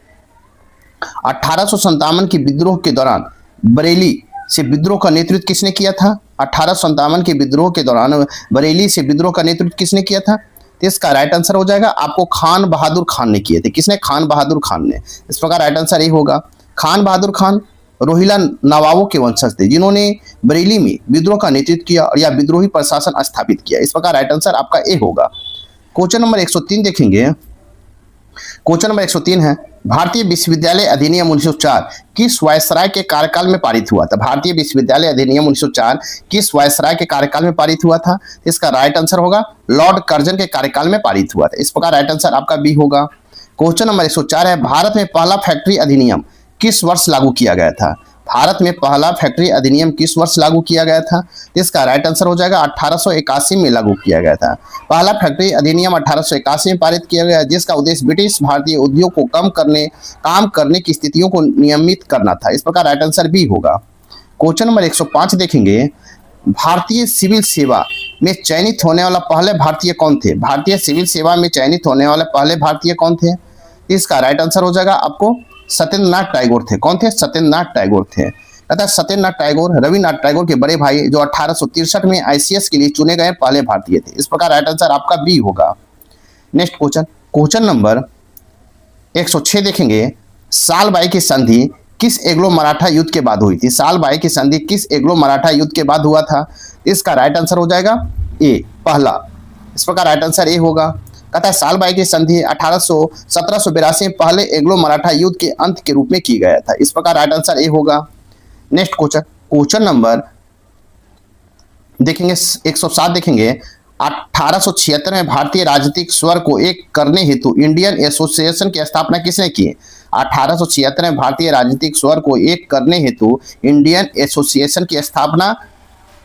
1857 के विद्रोह के दौरान बरेली से विद्रोह का नेतृत्व किसने किया था? 1857 के विद्रोह के दौरान बरेली से विद्रोह का नेतृत्व किसने किया था? तो इसका राइट आंसर हो जाएगा आपको खान बहादुर खान ने किए थे। किसने? खान बहादुर खान ने। इस प्रकार राइट आंसर ये होगा। खान बहादुर खान रोहिला नवाबों के वंशज थे जिन्होंने बरेली में विद्रोह का नेतृत्व किया और या विद्रोही प्रशासन स्थापित किया। इस प्रकार राइट आंसर आपका ए होगा। क्वेश्चन नंबर 103 देखेंगे, क्वेश्चन नंबर 103 है, भारतीय विश्वविद्यालय अधिनियम 1904 किस वायसराय के कार्यकाल में पारित हुआ था? भारतीय विश्वविद्यालय अधिनियम 1904 किस वायसराय के कार्यकाल में पारित हुआ था? इसका राइट आंसर होगा लॉर्ड कर्जन के कार्यकाल में पारित हुआ था। इस प्रकार राइट आंसर आपका बी होगा। क्वेश्चन नंबर 104 है, भारत में पहला फैक्ट्री अधिनियम किस वर्ष लागू किया गया था? भारत में पहला फैक्ट्री अधिनियम किस वर्ष लागू किया गया था? इसका राइट आंसर हो जाएगा 1881 में लागू किया गया था। पहला फैक्ट्री अधिनियम 1881 में पारित किया गया, जिसका उद्देश्य ब्रिटिश भारतीय उद्योग को काम करने की स्थितियों को नियमित करना था। इस प्रकार राइट आंसर बी होगा। क्वेश्चन नंबर 105 देखेंगे, भारतीय सिविल सेवा में चयनित होने वाला पहले भारतीय कौन थे? भारतीय सिविल सेवा में चयनित होने वाले पहले भारतीय कौन थे? इसका राइट आंसर हो जाएगा आपको सत्येंद्रनाथ टैगोर थे। कौन थे? सत्येंद्रनाथ टैगोर थे। अतः सत्येंद्रनाथ टैगोर रविन्द्रनाथ टैगोर के बड़े भाई, जो 1863 में आईसीएस के लिए चुने गए पहले भारतीय थे। इस प्रकार राइट आंसर आपका बी होगा। नेक्स्ट क्वेश्चन नंबर 106 देखेंगे, सालबाई की संधि किस एंग्लो मराठा युद्ध के बाद हुई थी? सालबाई की संधि किस एंग्लो मराठा युद्ध के बाद हुआ था? इसका राइट आंसर हो जाएगा ए, पहला। इस प्रकार राइट आंसर ए होगा। कहता है सालबाई की संधि 1782 में पहले एंग्लो मराठा युद्ध के अंत के रूप में की गया था। इस प्रकार राइट आंसर ए होगा। नेक्स्ट क्वेश्चन नंबर देखेंगे 107 देखेंगे, 1876 में भारतीय राजनीतिक स्वर को एक करने हेतु इंडियन एसोसिएशन की स्थापना किसने की? 1876 में भारतीय राजनीतिक स्वर को एक करने हेतु इंडियन एसोसिएशन की स्थापना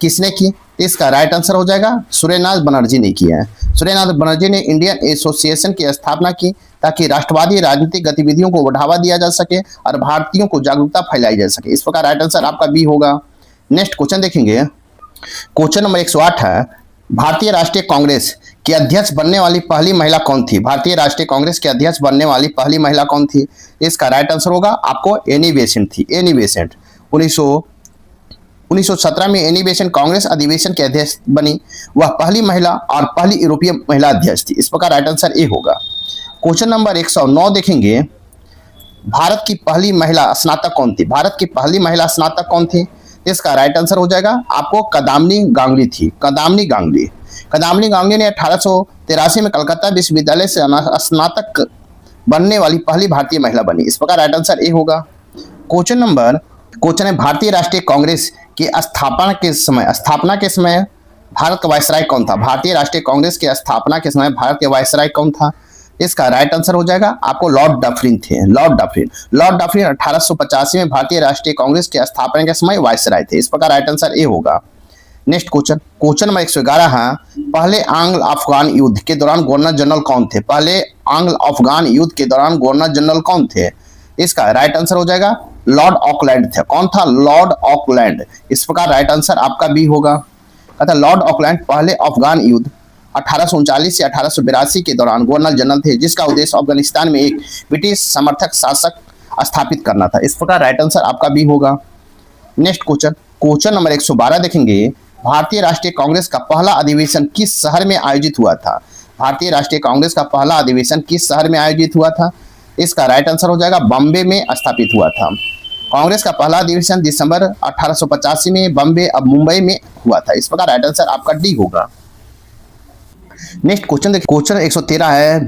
किसने की? इसका राइट आंसर हो जाएगा सूर्यनाथ बनर्जी ने किया है। सूर्यनाथ बनर्जी ने इंडियन एसोसिएशन की स्थापना की ताकि राष्ट्रवादी राजनीतिक गतिविधियों को बढ़ावा दिया जा सके और भारतीयों को जागरूकता फैलाई जा सके। इस प्रकार राइट आंसर आपका बी होगा। नेक्स्ट क्वेश्चन देखेंगे, क्वेश्चन नंबर 108 है, भारतीय राष्ट्रीय कांग्रेस की अध्यक्ष बनने वाली पहली महिला कौन थी? भारतीय राष्ट्रीय कांग्रेस के अध्यक्ष बनने वाली पहली महिला कौन थी? इसका राइट आंसर होगा आपको एनी बेसेंट थी। एनी बेसेंट 1917 में एनी बेसेंट कांग्रेस अधिवेशन के अध्यक्ष बनी। वह पहली महिला और पहली यूरोपीय महिला अध्यक्ष थी। इस प्रकार राइट आंसर ए होगा। क्वेश्चन नंबर 109 देखेंगे, भारत की पहली महिला स्नातक कौन थी? भारत की पहली महिला स्नातक कौन थी? इसका राइट आंसर हो जाएगा आपको कदामिनी गांगुली थी। कदामिनी गांगुली ने 1883 में कलकत्ता विश्वविद्यालय से स्नातक बनने वाली पहली भारतीय महिला बनी। इस प्रकार राइट आंसर ए होगा। क्वेश्चन है, भारतीय राष्ट्रीय कांग्रेस की स्थापना के समय भारत का वायसराय कौन था? भारतीय राष्ट्रीय कांग्रेस की स्थापना के समय भारत के वायसराय कौन था? इसका राइट आंसर हो जाएगा आपको लॉर्ड डफरिन थे। लॉर्ड डफरिन 1885 में भारतीय राष्ट्रीय कांग्रेस के स्थापना के समय वायसराय थे। इस प्रकार राइट आंसर ए होगा। नेक्स्ट क्वेश्चन नंबर 111 है, पहले आंग्ल अफगान युद्ध के दौरान गवर्नर जनरल कौन थे? पहले आंग्ल अफगान युद्ध के दौरान गवर्नर जनरल कौन थे? इसका राइट आंसर हो जाएगा लॉर्ड ऑकलैंड थे। कौन था? Lord Auckland. इस प्रकार राइट आंसर आपका बी होगा। अतः लॉर्ड ऑकलैंड पहले अफगान युद्ध 1839 से 1882 के दौरान गवर्नर जनरल थे, जिसका उद्देश्य अफगानिस्तान में एक ब्रिटिश समर्थक शासक स्थापित करना था। इस प्रकार राइट आंसर आपका बी होगा। नेक्स्ट क्वेश्चन नंबर 112 देखेंगे, भारतीय राष्ट्रीय कांग्रेस का पहला अधिवेशन किस शहर में आयोजित हुआ था? भारतीय राष्ट्रीय कांग्रेस का पहला अधिवेशन किस शहर में आयोजित हुआ था? इसका राइट आंसर हो जाएगा बॉम्बे में स्थापित हुआ था। कांग्रेस का पहला अधिवेशन दिसंबर 1885 में बॉम्बे अब मुंबई में हुआ था। इस प्रकार राइट आंसर आपका डी होगा। नेक्स्ट क्वेश्चन 113 है,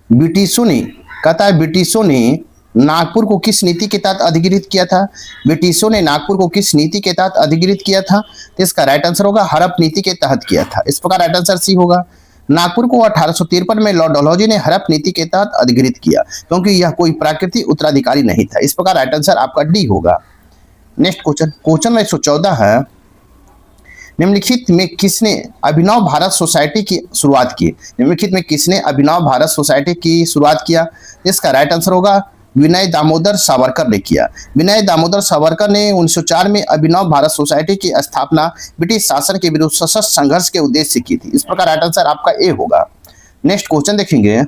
ब्रिटिशों ने कहता है ब्रिटिशों ने नागपुर को किस नीति के तहत अधिकृत किया था? ब्रिटिशों ने नागपुर को किस नीति के तहत अधिकृत किया था? तो इसका राइट आंसर होगा हड़प नीति के तहत किया था। इस प्रकार राइट आंसर सी होगा। नागपुर को 1853 में लॉर्ड डलहौजी ने हड़प नीति के तहत अधिकृत किया, क्योंकि यह कोई प्राकृतिक उत्तराधिकारी नहीं था। इस प्रकार राइट आंसर आपका डी होगा। नेक्स्ट क्वेश्चन 114 है, निम्नलिखित में किसने अभिनव भारत सोसाइटी की शुरुआत की? निम्नलिखित में किसने अभिनव भारत सोसाइटी की शुरुआत किया? इसका राइट आंसर होगा विनय दामोदर सावरकर ने किया। विनय दामोदर सावरकर ने 1904 में अभिनव भारत सोसाइटी की स्थापना ब्रिटिश शासन के विरुद्ध सशक्त संघर्ष के उद्देश्य से की थी। इस प्रकार राइट आंसर आपका ए होगा। नेक्स्ट क्वेश्चन देखेंगे,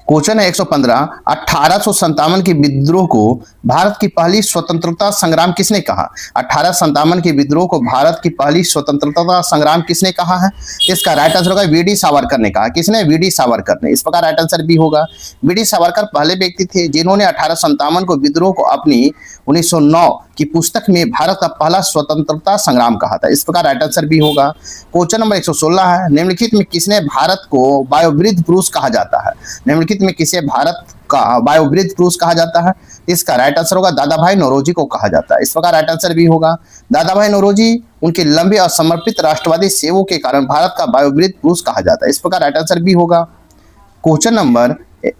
क्वेश्चन है 115, 1857 के विद्रोह को भारत की पहली स्वतंत्रता संग्राम किसने कहा? 1857 के विद्रोह को भारत की पहली स्वतंत्रता संग्राम किसने कहा है? इसका राइट आंसर होगा वी डी सावरकर ने कहा। किसने? वी डी सावरकर ने। इस प्रकार राइट आंसर बी होगा। वी डी सावरकर पहले व्यक्ति थे जिन्होंने 1857 को विद्रोह को अपनी 1909 की पुस्तक में भारत का पहला स्वतंत्रता संग्राम कहा था। इस प्रकार राइट आंसर बी होगा। क्वेश्चन नंबर 116 है, निम्नलिखित में किसने भारत को वायोवृद्ध पुरुष कहा जाता है? निम्नलिखित निम्नलिखित में किसे भारत का वायुवृद्ध पुरुष कहा जाता है? इसका राइट आंसर होगा दादा भाई नौरोजी को कहा जाता है। इस प्रकार राइट आंसर भी होगा दादा भाई नौरोजी उनके लंबे और समर्पित राष्ट्रवादी सेवों के कारण भारत का वायुवृद्ध पुरुष कहा जाता है। इस प्रकार राइट आंसर भी होगा। क्वेश्चन नंबर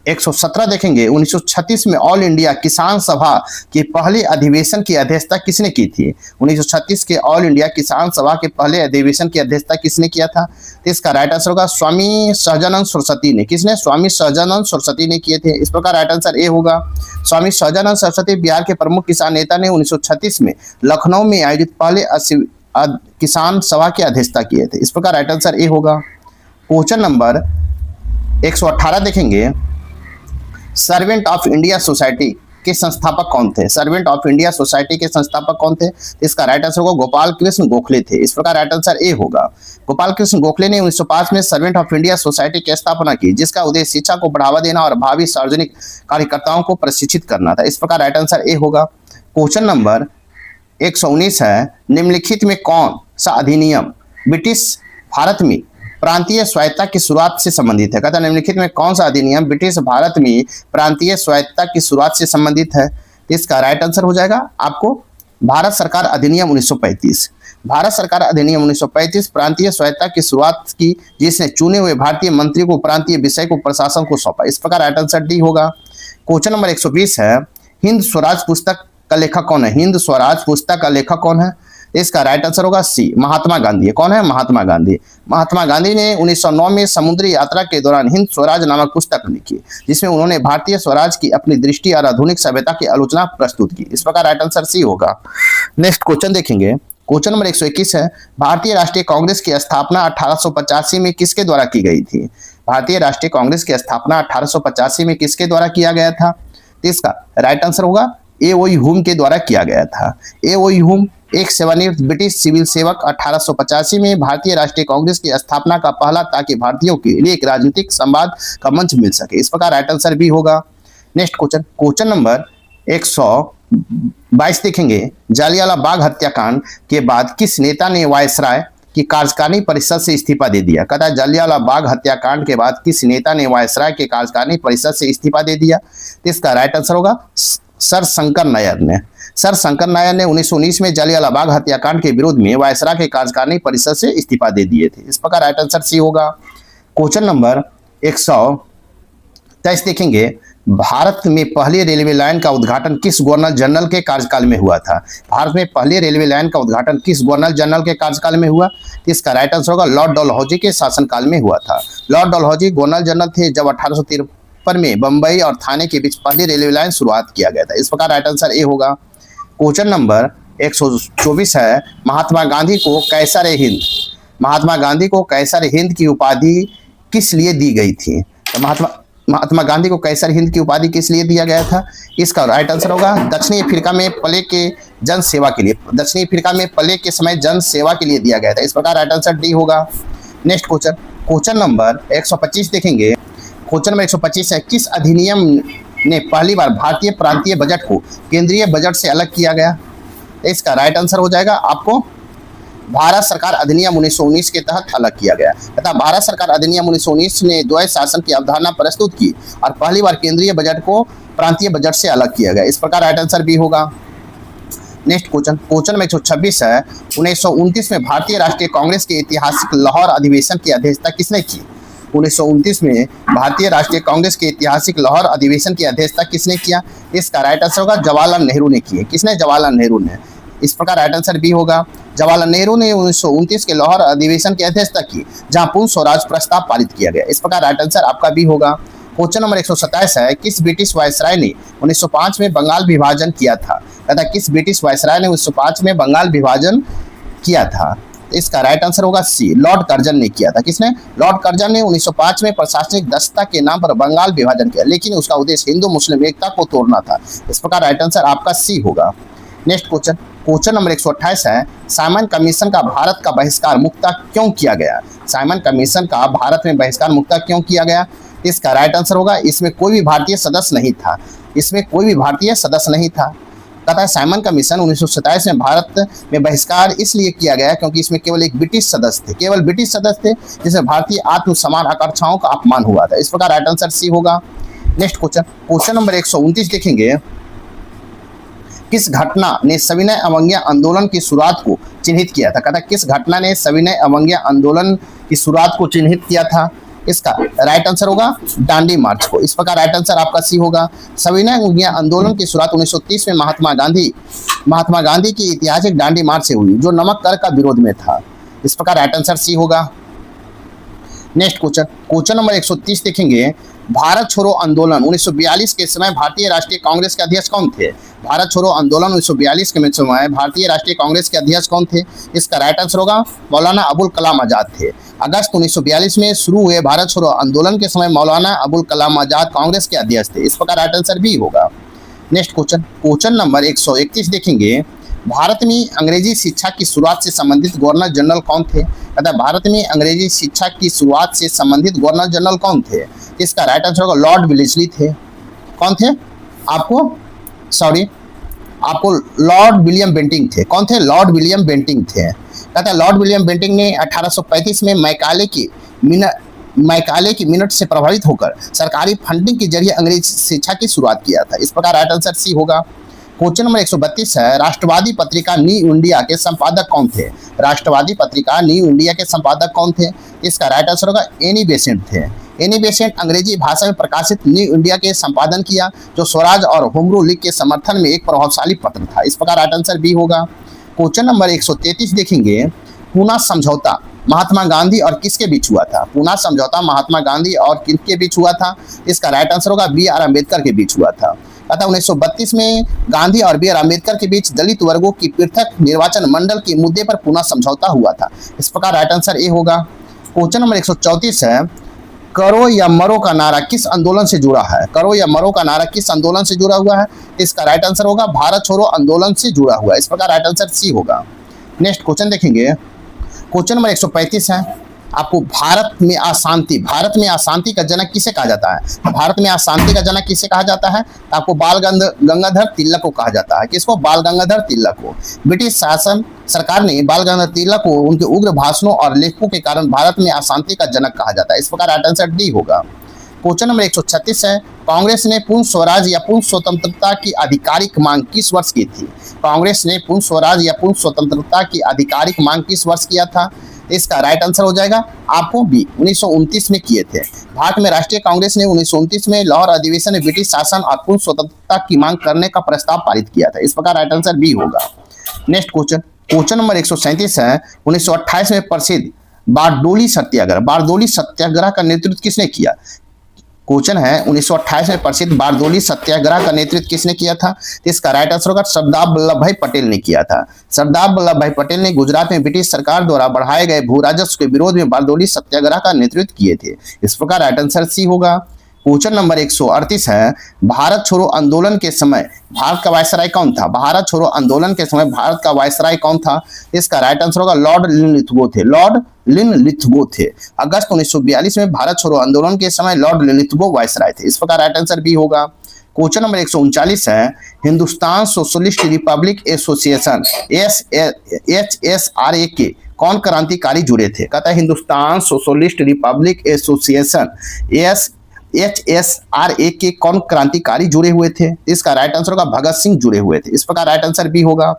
117 देखेंगे। 1936 में ऑल इंडिया किसान सभा के पहले अधिवेशन की अध्यक्षता किसने की थी? 1936 के ऑल इंडिया किसान सभा के पहले अधिवेशन की अध्यक्षता किसने किया था? तो इसका राइट आंसर होगा स्वामी सहजानंद सरस्वती ने। किसने? स्वामी सहजानंद सरस्वती ने किए थे। इस प्रकार राइट आंसर ए होगा। स्वामी सहजानंद सरस्वती बिहार के प्रमुख किसान नेता ने 1936 में लखनऊ में आयोजित पहले किसान सभा की अध्यक्षता किए थे। इस प्रकार राइट आंसर ए होगा। क्वेश्चन नंबर 118 देखेंगे। सर्वेंट ऑफ इंडिया सोसाइटी के संस्थापक कौन थे? सर्वेंट ऑफ इंडिया सोसाइटी के संस्थापक कौन थे? इसका राइट आंसर होगा गोपाल कृष्ण गोखले थे। इस प्रकार राइट आंसर ए होगा। गोपाल कृष्ण गोखले ने 1905 में सर्वेंट ऑफ इंडिया सोसाइटी की स्थापना की, जिसका उद्देश्य शिक्षा को बढ़ावा देना और भावी सार्वजनिक कार्यकर्ताओं को प्रशिक्षित करना था। इस प्रकार राइट आंसर ए होगा। क्वेश्चन नंबर 119 है। निम्नलिखित में कौन सा अधिनियम ब्रिटिश भारत में प्रांतीय स्वायत्ता की शुरुआत से संबंधित है? कहता निम्नलिखित में कौन सा अधिनियम ब्रिटिश भारत में प्रांतीय स्वायत्ता की शुरुआत से संबंधित है? इसका राइट आंसर हो जाएगा आपको भारत सरकार अधिनियम 1935। भारत सरकार अधिनियम 1935 प्रांतीय स्वायत्ता की शुरुआत की, जिसने चुने हुए भारतीय मंत्री को प्रांतीय विषय को प्रशासन को सौंपा। इस प्रकार राइट आंसर डी होगा। क्वेश्चन नंबर 120 है। हिंद स्वराज पुस्तक का लेखक कौन है? हिंद स्वराज पुस्तक का लेखक कौन है? इसका राइट आंसर होगा सी महात्मा गांधी। कौन है? महात्मा गांधी। महात्मा गांधी ने 1909 में समुद्री यात्रा के दौरान हिंद स्वराज नामक पुस्तक लिखी, जिसमें उन्होंने भारतीय स्वराज की अपनी दृष्टि और आधुनिक सभ्यता की आलोचना प्रस्तुत की। इस प्रकार राइट आंसर सी होगा। नेक्स्ट क्वेश्चन देखेंगे। क्वेश्चन नंबर 121 है। भारतीय राष्ट्रीय कांग्रेस की स्थापना 1885 में किसके द्वारा की गई थी? भारतीय राष्ट्रीय कांग्रेस की स्थापना 1885 में किसके द्वारा किया गया था? इसका राइट आंसर होगा ए.ओ. ह्यूम के द्वारा किया गया था। ए.ओ. ह्यूम एक सेवानिवृत्त ब्रिटिश सिविल सेवक 1885 में भारतीय राष्ट्रीय कांग्रेस की स्थापना का पहला, ताकि भारतीयों के लिए एक राजनीतिक संवाद का मंच मिल सके। इस प्रकार राइट आंसर भी होगा। नेक्स्ट क्वेश्चन, क्वेश्चन नंबर 122 देखेंगे। जालियांवाला बाग हत्याकांड के बाद किस नेता ने वायसराय की कार्यकारिणी परिषद से इस्तीफा दे दिया? कहता है जालियांवाला बाग हत्याकांड के बाद किस नेता ने वायसराय के कार्यकारिणी परिषद से इस्तीफा दे दिया? तो इसका राइट आंसर होगा सर शंकर नायर ने। सर शंकर नायर ने 1919 में जालियांवाला बाग हत्याकांड के विरोध में वायसराय के कार्यकारिणी परिषद से इस्तीफा दे दिए थे। इस प्रकार राइट आंसर सी होगा। क्वेश्चन नंबर 123 देखेंगे। भारत में पहली रेलवे लाइन का उद्घाटन किस गवर्नर जनरल के कार्यकाल में हुआ था? भारत में पहली रेलवे लाइन का उद्घाटन किस गवर्नर जनरल के कार्यकाल में हुआ? इसका राइट आंसर होगा लॉर्ड डलहौजी के शासनकाल में हुआ था। लॉर्ड डलहौजी गवर्नर जनरल थे जब 1853 में बंबई और थाने के बीच पहली रेलवे लाइन शुरुआत किया गया था। इस प्रकार राइट आंसर ए होगा। क्वेश्चन नंबर 124 है। महात्मा गांधी को कैसर-ए-हिंद, महात्मा गांधी को कैसर-ए-हिंद की उपाधि किस लिए दी गई थी? तो महात्मा गांधी को कैसर-हिंद की उपाधि किस लिए दिया गया था? इसका राइट आंसर होगा दक्षिणी अफ्रीका में प्लेग के जन सेवा के लिए। दक्षिणी अफ्रीका में प्लेग के समय जन सेवा के लिए दिया गया था। इस प्रकार राइट आंसर डी होगा। नेक्स्ट क्वेश्चन, क्वेश्चन नंबर 125 देखेंगे। क्वेश्चन नंबर 125 है। किस अधिनियम ने पहली बार भारतीय प्रांतीय बजट को केंद्रीय बजट से अलग किया गया? इसका राइट आंसर हो जाएगा आपको भारत सरकार अधिनियम 1919 के तहत अलग किया गया तथा भारत सरकार अधिनियम 1919 ने द्वैध शासन की अवधारणा प्रस्तुत की और पहली बार केंद्रीय बजट को प्रांतीय बजट से अलग किया गया। इस प्रकार राइट आंसर भी होगा। नेक्स्ट क्वेश्चन, क्वेश्चन नंबर 126 है। 1929 में भारतीय राष्ट्रीय कांग्रेस के ऐतिहासिक लाहौर अधिवेशन की अध्यक्षता किसने की? 1929 में भारतीय राष्ट्रीय कांग्रेस के ऐतिहासिक लाहौर अधिवेशन की अध्यक्षता किसने किया? इसका राइट आंसर होगा जवाहरलाल नेहरू ने की। किसने? जवाहरलाल नेहरू ने। इस प्रकार राइट आंसर भी होगा। जवाहरलाल नेहरू ने 1929 के लाहौर अधिवेशन की अध्यक्षता की, जहां पूर्ण स्वराज प्रस्ताव पारित किया गया। इस प्रकार राइट आंसर आपका भी होगा। क्वेश्चन नंबर 127 है। किस ब्रिटिश वायसराय ने 1905 में बंगाल विभाजन किया था? तथा किस ब्रिटिश वायसराय ने 1905 में बंगाल विभाजन किया था? इसका राइट आंसर होगा सी लॉर्ड कर्जन ने किया था। किसने? लॉर्ड कर्जन ने 1905 में प्रशासनिक दक्षता के नाम पर बंगाल विभाजन किया, लेकिन उसका उद्देश्य हिंदू मुस्लिम एकता को तोड़ना था। इस प्रकार राइट आंसर आपका सी होगा। नेक्स्ट क्वेश्चन, क्वेश्चन नंबर 128 है। साइमन कमीशन का भारत का बहिष्कार मुक्ता क्यों किया गया? साइमन कमीशन का भारत में बहिष्कार मुक्ता क्यों किया गया? इसका राइट आंसर होगा इसमें कोई भी भारतीय सदस्य नहीं था। इसमें कोई भी भारतीय सदस्य नहीं था। कहता है साइमन कमीशन 1927 में भारत में बहिष्कार इसलिए किया गया क्योंकि इसमें केवल एक ब्रिटिश सदस्य थे, केवल ब्रिटिश सदस्य थे, जिसमें भारतीय आत्मसम्मान आकांक्षाओं का अपमान हुआ था। इस प्रकार राइट आंसर सी होगा। नेक्स्ट क्वेश्चन, क्वेश्चन नंबर 129 देखेंगे, किस घटना ने सविनय अवज्ञा आंदोलन की शुरुआत को चिन्हित किया था? कहता है किस घटना ने सविनय अवज्ञा आंदोलन की शुरुआत को चिन्हित किया था? इसका राइट आंसर होगा दांडी मार्च को। इस प्रकार राइट आंसर आपका सी होगा। सविनय अवज्ञा आंदोलन की शुरुआत 1930 में महात्मा गांधी की ऐतिहासिक दांडी मार्च से हुई, जो नमक कर का विरोध में था। इस प्रकार राइट आंसर सी होगा। नेक्स्ट क्वेश्चन, क्वेश्चन नंबर 130 देखेंगे, भारत छोड़ो आंदोलन 1942 के समय भारतीय राष्ट्रीय कांग्रेस के अध्यक्ष कौन थे? भारत छोड़ो आंदोलन 1942 के समय भारतीय राष्ट्रीय कांग्रेस के अध्यक्ष कौन थे? इसका राइट आंसर होगा मौलाना अबुल कलाम आजाद थे। अगस्त 1942 में शुरू हुए भारत छोड़ो आंदोलन के समय मौलाना अबुल कलाम आजाद कांग्रेस के अध्यक्ष थे। इस प्रकार राइट आंसर भी होगा। नेक्स्ट क्वेश्चन, क्वेश्चन नंबर 131 देखेंगे, भारत में अंग्रेजी शिक्षा की शुरुआत से संबंधित गवर्नर जनरल कौन थे? अतः भारत में अंग्रेजी शिक्षा की शुरुआत से संबंधित गवर्नर जनरल कौन थे? इसका राइट आंसर होगा लॉर्ड विलिस्ली थे। कौन थे? आपको लॉर्ड विलियम बेंटिंग थे। कौन थे? लॉर्ड विलियम बेंटिंग थे। कहता है लॉर्ड विलियम बेंटिंग ने 1835 में मैकाले की मिनट से प्रभावित होकर सरकारी फंडिंग के जरिए अंग्रेजी शिक्षा की शुरुआत किया था। इस प्रकार राइट आंसर सी होगा। क्वेश्चन नंबर 132 है, राष्ट्रवादी पत्रिका न्यू इंडिया के संपादक कौन थे? राष्ट्रवादी पत्रिका न्यू इंडिया के संपादक कौन थे? इसका राइट आंसर होगा एनी बेसेंट थे। एनी बेसेंट अंग्रेजी भाषा में प्रकाशित न्यू इंडिया के संपादन किया, जो स्वराज और होम रूल लीग के समर्थन में एक प्रभावशाली पत्र था। इस प्रकार राइट आंसर बी होगा। क्वेश्चन नंबर 133 देखेंगे, पूना समझौता महात्मा गांधी और किसके बीच हुआ था? पूना समझौता महात्मा गांधी और किसके बीच हुआ था? इसका राइट आंसर होगा बी आर अम्बेडकर के बीच हुआ था। अतः 1932 में गांधी और बी आर अम्बेडकर के बीच दलित वर्गों की पृथक निर्वाचन मंडल के मुद्दे पर पूना समझौता हुआ था। इस प्रकार राइट आंसर ए होगा। क्वेश्चन नंबर 134 है, करो या मरो का नारा किस आंदोलन से जुड़ा है? करो या मरो का नारा किस आंदोलन से जुड़ा हुआ है? इसका राइट आंसर होगा भारत छोड़ो आंदोलन से जुड़ा हुआ है। इस प्रकार राइट आंसर सी होगा। नेक्स्ट क्वेश्चन देखेंगे, क्वेश्चन नंबर 135 है, आपको भारत में अशांति का जनक किसे कहा जाता है? भारत में अशांति का जनक किसे कहा जाता है? आपको बाल गंगाधर तिलक को कहा जाता है। किसको? बाल गंगाधर तिलक को। ब्रिटिश शासन सरकार ने बाल गंगाधर तिलक को उनके उग्र भाषणों और लेखों के कारण भारत में अशांति का जनक कहा जाता है। इस प्रकार राइट आंसर डी होगा। क्वेश्चन नंबर 136 है, कांग्रेस ने पूर्ण स्वराज या पूर्ण स्वतंत्रता की आधिकारिक मांग किस वर्ष की थी? कांग्रेस ने पूर्ण स्वराज या पूर्ण स्वतंत्रता की आधिकारिक मांग किस वर्ष किया था? इसका राइट आंसर हो जाएगा आपको बी 1929 में किए थे। भारत में राष्ट्रीय कांग्रेस ने 1929 में लाहौर अधिवेशन में ब्रिटिश शासन और पूर्ण स्वतंत्रता की मांग करने का प्रस्ताव पारित किया था। इस प्रकार राइट आंसर बी होगा। नेक्स्ट क्वेश्चन, क्वेश्चन नंबर 137 है, 1928 में प्रसिद्ध बारडोली सत्याग्रह का नेतृत्व किसने किया? क्वेश्चन है 1928 में प्रसिद्ध बारडोली सत्याग्रह का नेतृत्व किसने किया था? इसका राइट आंसर होगा सरदार वल्लभ भाई पटेल ने किया था। सरदार वल्लभ भाई पटेल ने गुजरात में ब्रिटिश सरकार द्वारा बढ़ाए गए भू राजस्व के विरोध में बारडोली सत्याग्रह का नेतृत्व किए थे। इस प्रकार राइट आंसर सी होगा। क्वेश्चन नंबर 138 है, भारत छोड़ो आंदोलन के समय भारत का वायसराय कौन था? भारत छोड़ो आंदोलन के समय भारत का वायसराय कौन था? इसका राइट आंसर होगा लॉर्ड लिनलिथगो थे। अगस्त 1942 में भारत छोड़ो आंदोलन के समय लॉर्ड लिनलिथगो वायसराय थे। इस प्रकार राइट आंसर बी होगा। क्वेश्चन नंबर 139 है, Hindustan socialist Republic association HSRA के कौन क्रांतिकारी जुड़े थे? कहता है Hindustan socialist Republic association HSRA के कौन क्रांतिकारी जुड़े हुए थे? इसका राइट आंसर होगा भगत सिंह जुड़े हुए थे। इस प्रकार राइट आंसर बी होगा।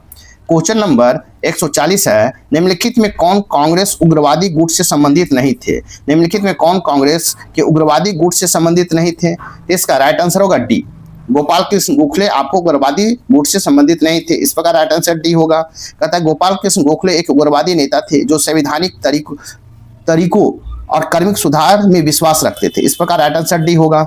क्वेश्चन नंबर 140 है, निम्नलिखित में कौन कांग्रेस उग्रवादी गुट से संबंधित नहीं थे? निम्नलिखित में कौन कांग्रेस के उग्रवादी गुट से संबंधित नहीं थे? इसका राइट आंसर होगा डी गोपाल कृष्ण गोखले आपको उग्रवादी गुट से संबंधित नहीं थे। इस प्रकार राइट आंसर डी होगा। कहता है गोपाल कृष्ण गोखले एक उग्रवादी नेता थे जो संवैधानिक तरीकों और कार्मिक सुधार में विश्वास रखते थे। इस प्रकार राइट आंसर डी होगा।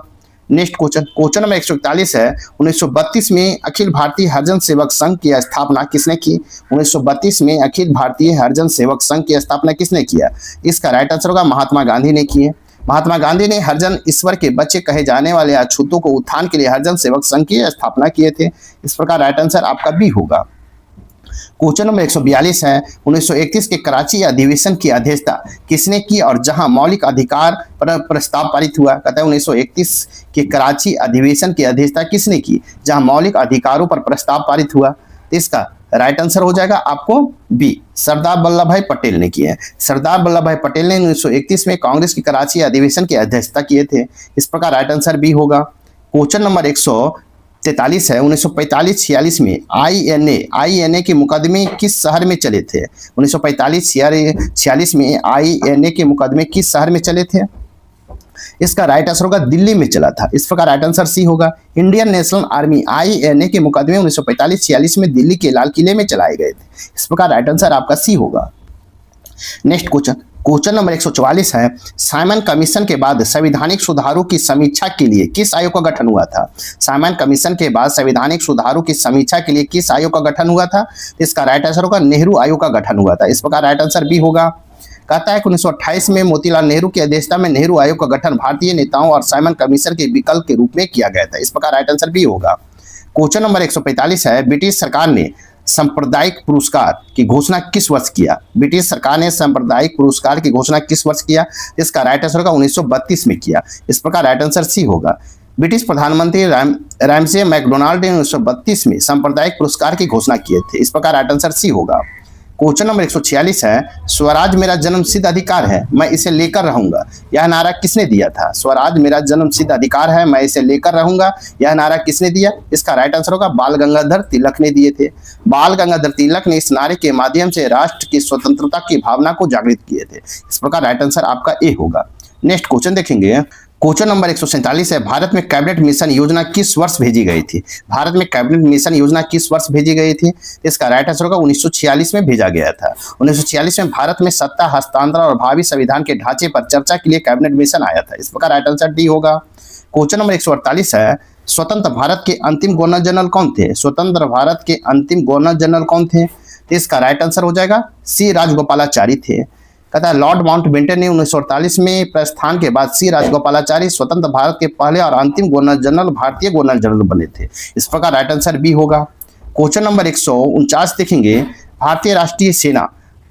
नेक्स्ट क्वेश्चन नंबर 141 है, 1932 में अखिल भारतीय हरिजन सेवक संघ की स्थापना किसने की? 1932 में अखिल भारतीय हरिजन सेवक संघ की स्थापना किसने किया? इसका राइट आंसर होगा महात्मा गांधी ने किए। महात्मा गांधी ने हरिजन ईश्वर के बच्चे कहे जाने वाले अछूतों को उत्थान के लिए हरिजन सेवक संघ की स्थापना किए थे। इस प्रकार राइट आंसर आपका बी होगा। क्वेश्चन नंबर 142 है, 1931 के कराची अधिवेशन की अध्यक्षता किसने की और जहां मौलिक अधिकार पर प्रस्ताव पारित हुआ? कहता है 1931 के कराची अधिवेशन की अध्यक्षता किसने की जहां मौलिक अधिकारों पर प्रस्ताव पारित हुआ? इसका राइट आंसर हो जाएगा आपको बी सरदार वल्लभ भाई पटेल ने किए। सरदार वल्लभ भाई पटेल ने 1931 में कांग्रेस की कराची अधिवेशन की अध्यक्षता किए थे। इस प्रकार राइट आंसर बी होगा। क्वेश्चन नंबर 143 है, 1945-46 में आईएनए के मुकदमे किस शहर में चले थे? 1945-46 में आईएनए के मुकदमे किस शहर में चले थे? इसका राइट आंसर होगा दिल्ली में चला था। इस प्रकार राइट आंसर सी होगा। इंडियन नेशनल आर्मी आईएनए के मुकदमे 1945-46 में दिल्ली के लाल किले में चलाए गए थे। इस प्रकार राइट आंसर आपका सी होगा। नेक्स्ट क्वेश्चन नंबर 144 है, साइमन कमीशन के बाद संवैधानिक सुधारों की समीक्षा के लिए किस आयोग का गठन हुआ था? साइमन कमीशन के बाद संवैधानिक सुधारों की समीक्षा के लिए किस आयोग का गठन हुआ था? इसका राइट आंसर होगा नेहरू आयोग का गठन हुआ था। इस प्रकार राइट आंसर बी होगा। कहता है कि 1928 में मोतीलाल नेहरू की अध्यक्षता में नेहरू आयोग का गठन भारतीय नेताओं और साइमन कमीशन के विकल्प के रूप में किया गया था। इस प्रकार राइट आंसर बी होगा। क्वेश्चन नंबर 145 है, ब्रिटिश सरकार ने सांप्रदायिक पुरस्कार की घोषणा किस वर्ष किया? ब्रिटिश सरकार ने सांप्रदायिक पुरस्कार की घोषणा किस वर्ष किया? इसका राइट आंसर होगा 1932 में किया। इस प्रकार राइट आंसर सी होगा। ब्रिटिश प्रधानमंत्री रैमसे मैकडोनाल्ड ने 1932 में सांप्रदायिक पुरस्कार की घोषणा किए थे। इस प्रकार राइट आंसर सी होगा। क्वेश्चन नंबर 146 है, स्वराज मेरा जन्मसिद्ध अधिकार है, मैं इसे लेकर रहूंगा, यह नारा किसने दिया था? स्वराज मेरा जन्मसिद्ध अधिकार है, मैं इसे लेकर रहूंगा, यह नारा किसने दिया? इसका राइट आंसर होगा बाल गंगाधर तिलक ने दिए थे। बाल गंगाधर तिलक ने इस नारे के माध्यम से राष्ट्र की स्वतंत्रता की भावना को जागृत किए थे। इस प्रकार राइट आंसर आपका ए होगा। नेक्स्ट क्वेश्चन देखेंगे। क्वेश्चन नंबर 147 है, भारत में कैबिनेट मिशन योजना किस वर्ष भेजी गई थी? भारत में कैबिनेट मिशन योजना किस वर्ष भेजी गई थी? इसका राइट आंसर होगा 1946 में भेजा गया था। 1946 में भारत में सत्ता हस्तांतरण और भावी संविधान के ढांचे पर चर्चा के लिए कैबिनेट मिशन आया था। इस प्रकार राइट आंसर डी होगा। क्वेश्चन नंबर 148 है, स्वतंत्र भारत के अंतिम गवर्नर जनरल कौन थे? स्वतंत्र भारत के अंतिम गवर्नर जनरल कौन थे? तो इसका राइट आंसर हो जाएगा सी राजगोपालाचारी थे। कहता है लॉर्ड माउंटबेटन ने 1948 में प्रस्थान के बाद सी राजगोपालाचारी स्वतंत्र भारत के पहले और अंतिम गवर्नर जनरल भारतीय गवर्नर जनरल बने थे। इस प्रकार राइट आंसर बी होगा। क्वेश्चन नंबर 149 देखेंगे, भारतीय राष्ट्रीय सेना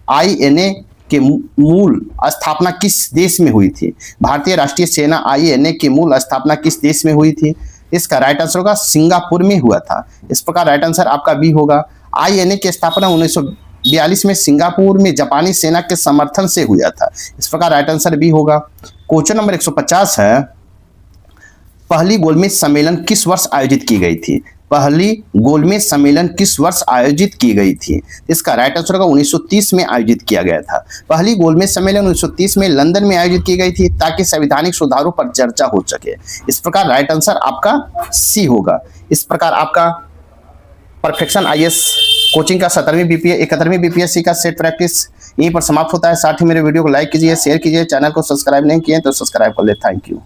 आईएनए के मूल स्थापना किस देश में हुई थी? भारतीय राष्ट्रीय सेना आईएनए की मूल स्थापना किस देश में हुई थी? इसका राइट आंसर होगा सिंगापुर में हुआ था। इस प्रकार राइट आंसर आपका बी होगा। आईएनए की स्थापना 1942 में सिंगापुर में जापानी सेना के समर्थन से हुआ था। इस प्रकार राइट आंसर बी होगा। क्वेश्चन नंबर 150 है, पहली गोलमेज सम्मेलन किस वर्ष आयोजित की गई थी? पहली गोलमेज सम्मेलन किस वर्ष आयोजित की गई थी? इसका राइट आंसर होगा 1930 में आयोजित किया गया था। पहली गोलमेज सम्मेलन 1930 में लंदन में आयोजित की गई थी ताकि संवैधानिक सुधारों पर चर्चा हो सके। इस प्रकार राइट आंसर आपका सी होगा। इस प्रकार आपका परफेक्शन आईएएस कोचिंग का 71वीं बीपीएससी का सेट प्रैक्टिस यहीं पर समाप्त होता है। साथ ही मेरे वीडियो को लाइक कीजिए, शेयर कीजिए, चैनल को सब्सक्राइब नहीं किए तो सब्सक्राइब कर ले। Thank you.